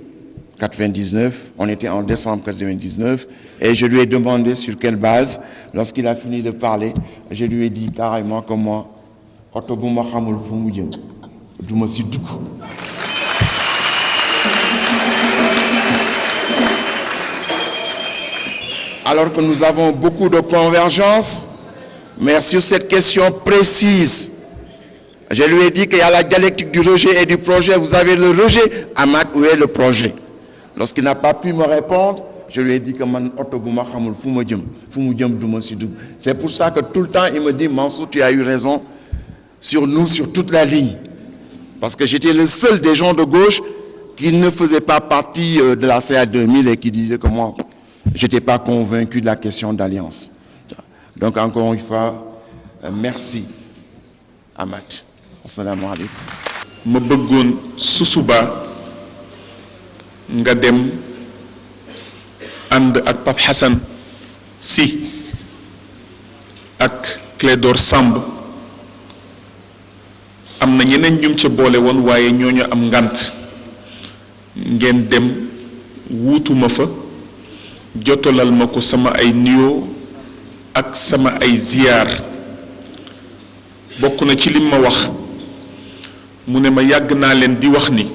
S8: 99, on était en décembre 99, et je lui ai demandé sur quelle base. Lorsqu'il a fini de parler, je lui ai dit carrément que moi, alors que nous avons beaucoup de convergences, mais sur cette question précise, je lui ai dit qu'il y a la dialectique du rejet et du projet. Vous avez le rejet, Ahmad, où est le projet? Lorsqu'il n'a pas pu me répondre, je lui ai dit que c'est pour ça que tout le temps il me dit Mansour, tu as eu raison sur nous, sur toute la ligne. Parce que j'étais le seul des gens de gauche qui ne faisait pas partie de la CA 2000 et qui disait que moi, je n'étais pas convaincu de la question d'alliance. Donc encore une fois, merci Ahmad. Assalamu alaikum.
S9: ma bëggoon su suba nga dem ànd ak Pape Hassan Sy ak Clédor Samb am na ñeneen ñum ca boole woon waaye ñooñu am ngant ngeen dem wuutuma fa jotolal ma ko sama ay nuyoo ak sama ay ziyaar bokk na ci lim ma wax mu ne ma yàgg naa leen di wax ni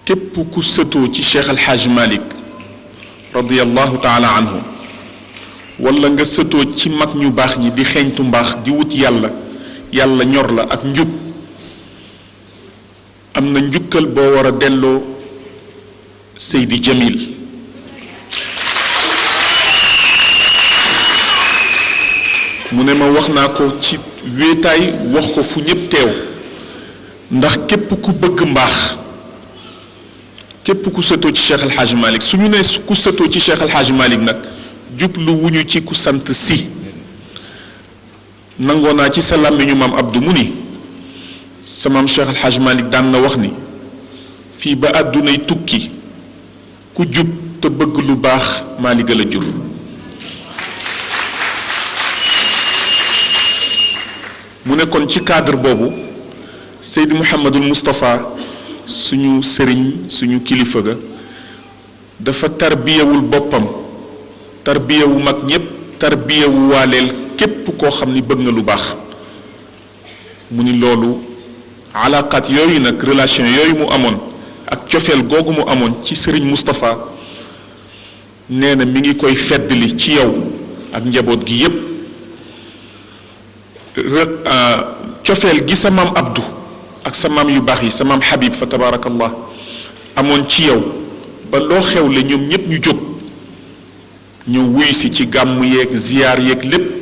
S9: képp ku sëtoo ci Cheikh El Hadj Malick radiyallahu taala anhu wala nga sëtoo ci mag ñu baax ñi di xeeñtu mbaax di wut yàlla yàlla ñor la ak njub am na njukkal boo war a delloo Seydi Jamil mu ne ma wax naa ko ci wéetaay wax ko fu ñépp teew ndax képp ku bëgg mbaax képp ku sëtoo ci Cheikh El Hadj Malick su ñu ne ku sëtoo ci Cheikh El Hadj Malick nag jublu wuñu ci ku sant si nangoo naa ci sa làmmiñu maam Abdou mu ni sa maam Cheikh El Hadj Malick daan na wax ni fii ba àddunay tukki ku jub te bëgg lu baax Malick la jur mu ne kon ci cadre boobu Seydi Mouhamadul Moustapha suñu sëriñ suñu kilifa ga dafa tarbiyewul boppam tarbiyewu mag ñépp tarbiyewu waaleel képp koo xam ni bëgg nga lu baax mu ni loolu alaqaat yooyu nag relation yooyu mu amoon ak cofeel googu mu amoon ci sëriñ Moustapha nee na mi ngi koy feddali ci yow ak njaboot gi yépp cofeel gi sa maam Abdou ak sa maam yu baax yi sa maam Habib fa tabarakallah amoon ci yow ba loo xewle ñoom ñépp ñu jóg ñu wuy si ci gàmm yeeg ziyaar yeeg lépp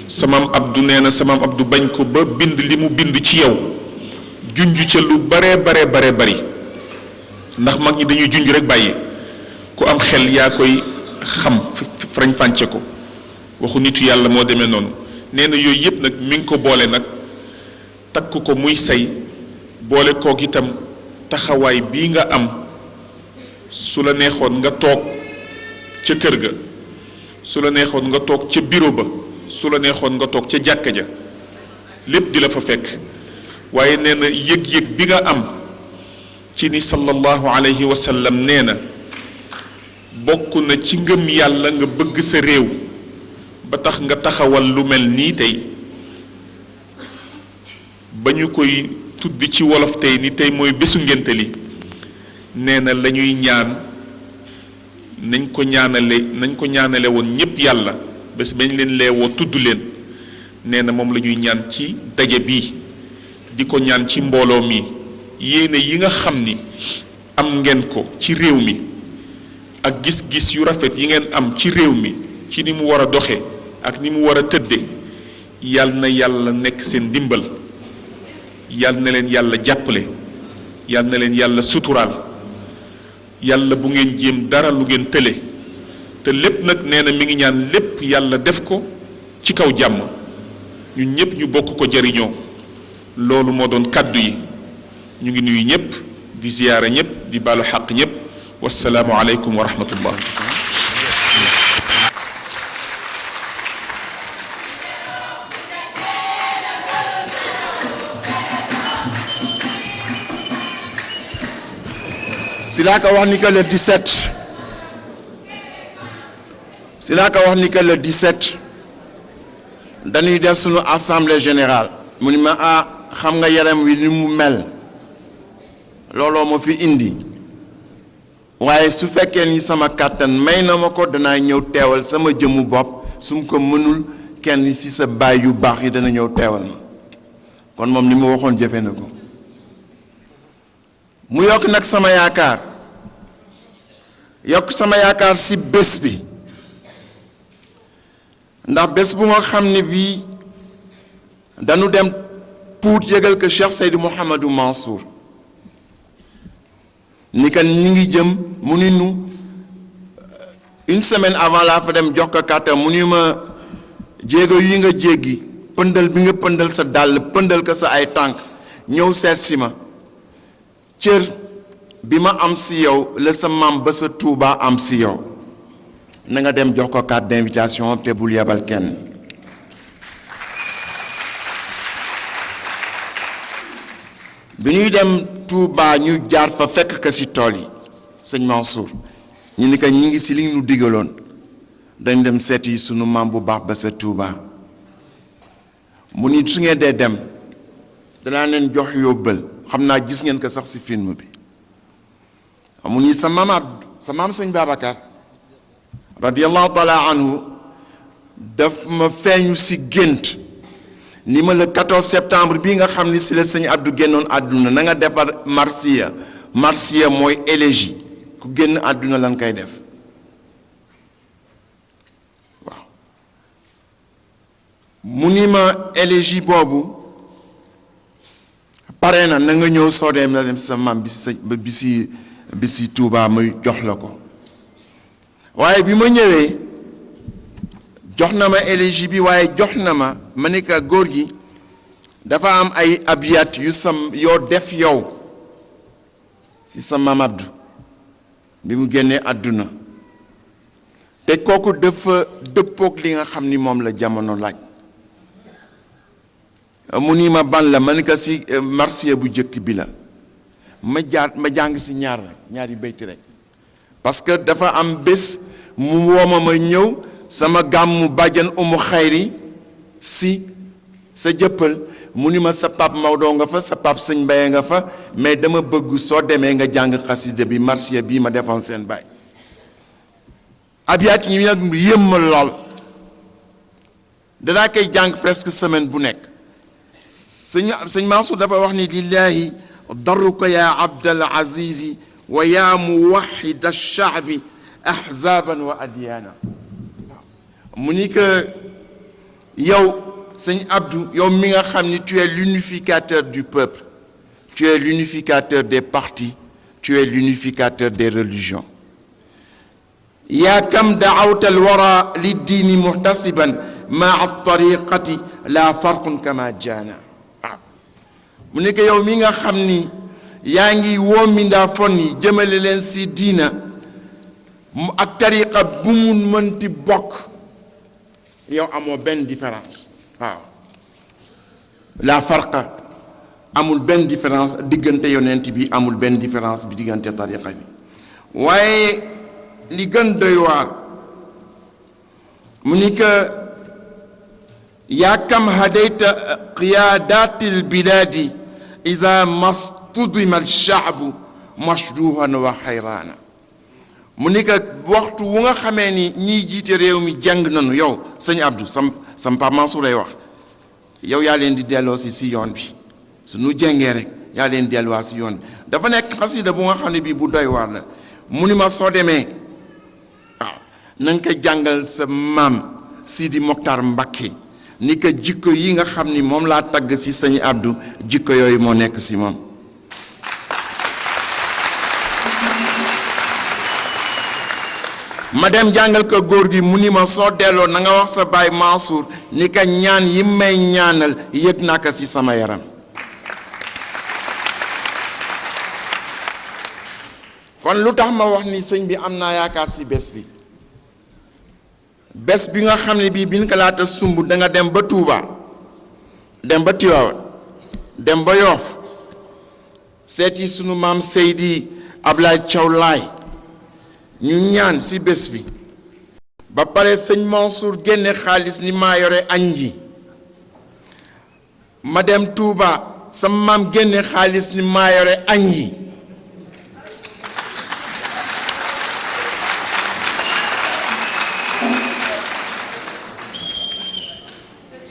S9: sa maam Abdou nee na sa maam Abdou bañ ko ba bind li mu bind ci yow junj ca lu bare bari ndax mag ñi dañuy junj rek bàyyi ku am xel yaa koy xam farañ fànce ko waxu nitu yàlla moo demee noonu nee na yooyu yépp nag mi ngi ko boole nag takk ko muy say boole kook itam taxawaay bii nga am su la neexoon nga toog ca kër ga su la neexoon nga toog ca bureau ba su la neexoon nga toog ca jàkka ja lépp di la fa fekk waaye nee na yëg-yëg bi nga am ci ni sallallahu alayhi wa sallam nee na bokk na ci ngëm yàlla nga bëgg sa réew ba tax nga taxawal lu mel nii tey ba ñu koy tuddi ci wolof tey ni tey mooy bésu ngénte li nee na la ñuy ñaan nañ ko ñaanale woon ñépp yàlla bés bañ leen leewoo tudd leen nee na moom la ñuy ñaan ci daje bii di ko ñaan ci mbooloo mi yéene yi nga xam ni am ngeen ko ci réew mi ak gis-gis yu rafet yi ngeen am ci réew mi ci ni mu war a doxe ak ni mu war a tëdde yal na yàlla nekk seen ndimbal yal na leen yàlla jàppale yal na leen yàlla suturaal yàlla bu ngeen jéem dara lu ngeen tële te lépp nag nee na mi ngi ñaan lépp yàlla def ko ci kaw jàmm ñun ñëpp ñu bokk ko jariñoo loolu moo doon kàddu yi ñu ngi nuyu ñëpp di ziyaara ñëpp di baalu xaq ñëpp wassalaamu aleykum wa rahmatullah.
S8: si laa ko wax ni que le 17 si laa ko wax ni que le 17 dañuy def sunu assemblée générale mu ni ma xam nga yaram wi ni mu mel looloo ma fi indi waaye su fekkee ni sama kàttan may na ma ko danaa ñëw teewal sama jëmu bopp su mu ko mënul kenn ci sa baay yu baax yi dana ñëw teewal ma kon moom ni mu waxoon jëfe na ko mu yokk nag sama yaakaar ci bés bi ndax bés bu nga xam ne bii dañu dem Pout yëgal que Cheikh Seydou Mouhamadou Mansour ni kan ñi ngi jëm mu ni nu une semaine avant laa fa dem jox ko kàttan mu ni ma jéego yi nga jéggi pëndal bi nga pëndal sa dàll pëndal ko sa ay tànk ñëw seet si ma cër bi ma am si yow la sa maam ba sa Tuuba am si yow na nga dem jox ko carte d'invitation te bul yebal kenn bi ñuy dem Tuuba ñu jaar fa fekk ka si tool yi sëñ Mansour ñu ni ko ñi ngi si li ñu digaloon dañ dem seeti sunu maam bu baax ba sa Tuuba mu ni su ngeen dee dem danaa leen jox yóbbal xam naa gis ngeen ko sax si film bi mu ni sa maam sëñ Babacar radiyallahu taala anhu daf ma feeñu si gént ni ma le 14 septembre bii nga xam ni si la sëñ Abdou génnoon àdduna na nga defar marsiya mooy élégie ku génn àdduna lan koy def waaw mu ni ma élégie boobu pare na nga ñëw soo dem na dem sa maam bi si Tuubaa muy jox la ko waaye bi ma ñëwee jox na ma élégie bi waaye jox na ma ni ka góor gi dafa am ay abiyat yoo def yow ci sa maam Abdou bi mu génnee àdduna te kooku dafa dëppoog li nga xam ni moom la jamono laaj mu ni ma ban la ma ni ka si marsiya bu jëkk bi la ma jàng si ñaari bayti rek parce que dafa am bés mu wooma ma ñëw sama gàmmu bàjjan umu xayri si sa jëppal mu ni ma sa pap Maodo nga fa sa pap sëñ Mbaye nga fa mais dama bëgg soo demee nga jàng xasida bi marsiya bii ma defoon seen baay abyaat yi nag yëm ma lool danaa koy jàng presque semaine bu nekk sëñ Mansour dafa wax ni lillahi daruka ya abdal azizi wa ya muwahid ash-sha'bi ahzaban wa adyaana mu ni que yow sëñ Abdou yow mi nga xam ni tu es l'unificateur du peuple tu es l'unificateur des partis tu es l'unificateur des religions yaa kam da'awta al-wara lid-diini muhtasiban ma'a at-tariqati la farqun kama jaana mu ne ko yow mi nga xam ni yaa ngi woo mbindaafoon yi jëmale leen si diina ak tariqa bu mu mënti bokk yow amoo benn différence waaw la farqa amul benn différence diggante yonent bi amul benn différence bi diggante tariqa bi waaye li gën doy waar mu ni que yaa kam hadayta qiyaadatil bilaadi iza mastudima alshaabu mashduhan wa xayraana mu ni que waxtu wu nga xamee ni ñiy jiite réew mi jàng nañu yow sëñ Abdou sam Pape Mansour lay wax yow yaa leen di delloo si yoon bi su nu jàngee rek yaa leen delluwaa si yoon bi dafa nekk xasida bu nga xam ne bii bu doy waar la mu ni ma soo demee waaw na nga ko jàngal sa maam Sidi Mokhtar Mbacké ni ko jikko yi nga xam ni moom laa tagg ci sëñ Abdou jikko yooyu moo nekk ci moom ma dem jàngal ko góor gi mu ni ma soo delloo na nga wax sa baay Mansour ni ka ñaan yi may ñaanal yëg naa ko ci sama yaram. kon lu tax ma wax ni sëñ bi am naa yaakaar ci bés bi bés bi nga xam ne bii biñ ko laata sumb da nga dem ba Touba dem ba Tivaouane dem ba Yoff seeti sunu maam Seydi Ablaye Thiaw Laye ñu ñaan ci bés bi ba pare sëñ Mansour génne xaalis ni maa yore añ yi ma dem Touba sama maam génne xaalis ni maa yore añ yi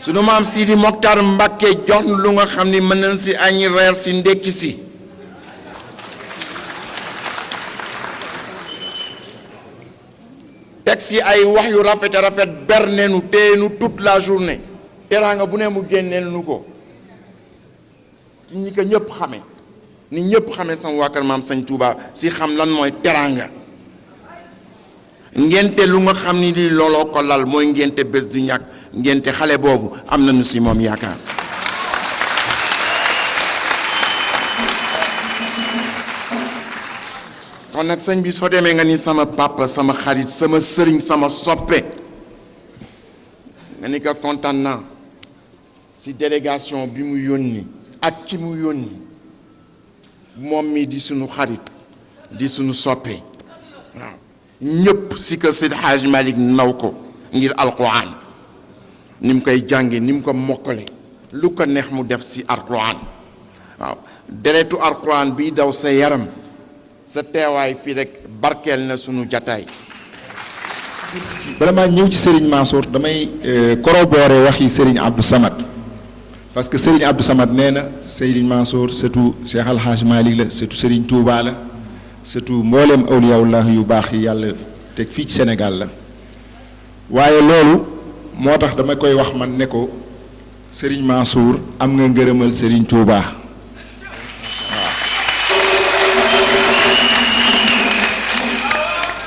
S8: sunu maam Sidi Mokhtar Mbacké jox nu lu nga xam ni mën nañ ci añ reer ci ndekki ci teg ci ay wax yu rafet a rafet berneenu téenu toute la journée teraanga bu ne mu génneel nu ko ci ñi ko ñëpp xame ni ñëpp xame sama waa kër maam Sëñ Touba ci xam lan mooy teraanga ngente lu nga xam ni lii looloo ko lal mooy ngente bés du ñàkk ngente xale boobu am nañu ci moom yaakaar kon nag sëñ bi soo demee nga ni sama papa sama xarit sama sëriñ sama soppe nga ni ko kontaan naa ci délégation bi mu yónni ak ki mu yónni moom mi di sunu xarit di sunu soppe waaw ñëpp ci ko Seydi Hadji Malick naw ko ngir alquran ni mu koy jànge ni mu ko mokkale lu ko neex mu def ci alquran waaw deretu alquran bi daw sa yaram sa teewaay fii rek barkeel na sunu jataay.
S9: vraiment ñëw ci Serigne Mansour damay corroborer waxi Serigne Abdou Samad parce que Serigne Abdou Samad nee na Serigne Mansour surtout Cheikh Al Hadj Malick la surtout Serigne Touba la surtout mbooleem awliyaullah yu baax yi yàlla teg fii ci Sénégal la waaye loolu moo tax dama koy wax man ne ko Serigne Mansour am nga ngërëmal Serigne Touba.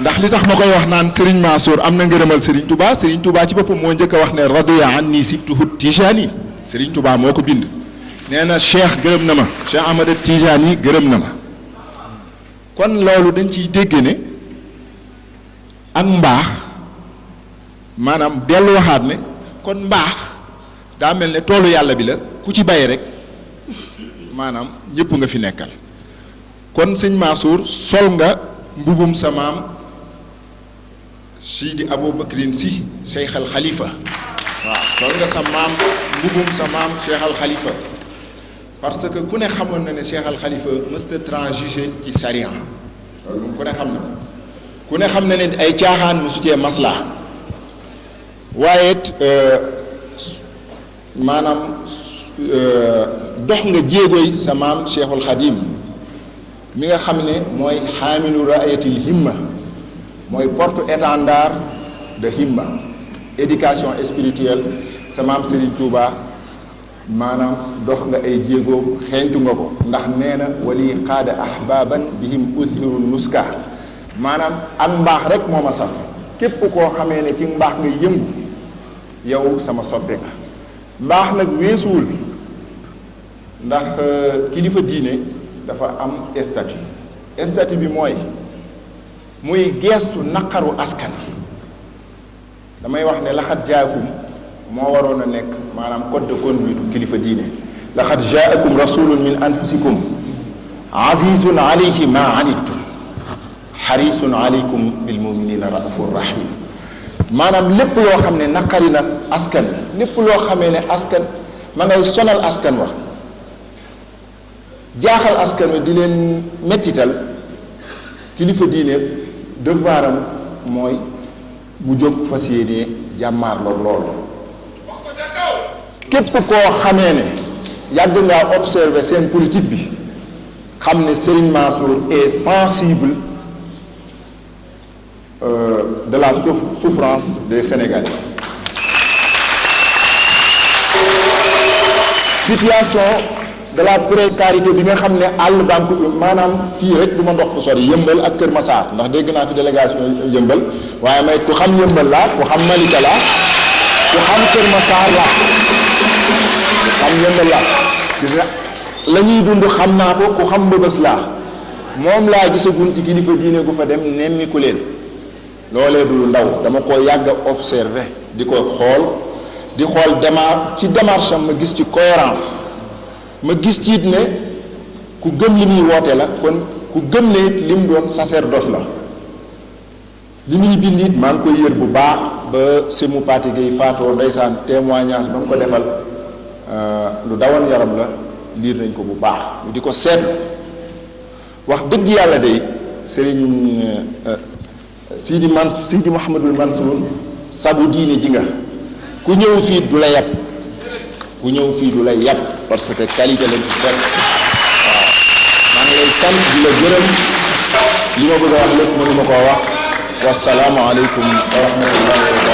S9: ndax li tax ma koy wax naan Serigne Mansour am na ngërëmal Serigne Touba Serigne Touba ci boppam moo njëkk a wax ne radiya anni sibtuhu Tijani Serigne Touba moo ko bind nee na Cheikh gërëm na ma Cheikh Ahmad Tijani gërëm na ma kon loolu dañ ciy dégg ne ak mbaax maanaam dellu waxaat ne kon mbaax daa mel ne toolu yàlla bi la ku ci bay rek maanaam ñëpp nga fi nekkal kon sëñ Mansour sol nga mbubum sa maam Sidi Aboubacrin Sy Cheikh Al Khalifa waaw sol nga sa maam mbubum sa maam Cheikh Al Khalifa parce que ku ne xamoon na ne Cheikh Al Khalifa mësta transiger ci sariya loolu moom ku ne xam na ku ne xam na ne ay caaxaan mu sutee masla waaye it maanaam dox nga jéegoy sa maam Cheikhul Khadim mi nga xam ne mooy xaamilu raayatil himma mooy porte-étendard de himma éducation spirituelle sa maam Serigne Touba maanaam dox nga ay jéego xeeñtu nga ko ndax nee na wali qaada ahbaban bihim udhiru nuska maanaam ak mbaax rek moo ma saf képp koo xamee ne ci mbaax nga yëngu yow sama soppe nga mbaax nag weesuwul ndax kilifa diine dafa am statut bi mooy muy geestu naqaru askan damay wax ne laxat jaakum moo waroon a nekk maanaam code de conduite kilifa diine laxat jaakum rasulun min anfusikum azizun alayhi ma anittum xarisun alaykum bil muminina raufur rahim maanaam lépp loo xam ne naqari na askan lépp loo xamee ne askan ma ngay sonal askan wax jaaxal askan wi di leen mettital kilifa diine devoiram mooy bu jóg fas yéene jàmmaarloog loolu képp koo xamee ne yàgg ngaa observer seen politique bi xam ne Serigne Mansour est sensible de la souffrance des Sénégalais situation
S10: de la précarité bi nga xam ne àll banque maanaam fii rek du ma ndox fu sori Yëmbal ak Kër Massar ndax dégg naa fi délégation Yëmbal waaye may ku xam Yëmbal laa ku xam Malika laa ku xam Kër Massar laa ku xam Yëmbal laa gis nga la ñuy dund xam naa ko ku xam Mbëbës laa moom laa gisagun ci kilifa diine gu fa dem nemmiku leen loolee du ndaw dama ko yàgg a observé di ko xool ci démarche am ma gis ci cohérence ma gis ci it ne ku gëm li muy woote la kon ku gëm ne it li mu doon sacerdoce la li muy bind it maa ngi koy yër bu baax ba Sémou Pathé Gueye faatoo ndeysaan témoignage ba mu ko defal lu dawan yaram la liir nañ ko bu baax ñu di ko seetlu wax dëgg yàlla day Serigne Sidi Mouhamadul Mansour sagu diine ji nga ku ñëw fii du la yàpp parce que qualité lañ fi fekk waaw maa ngi lay sant di la gërëm li ma bëgg a wax lépp mënu ma koo wax wasalaamu aleykum wa rahmatullahi wa barakatuh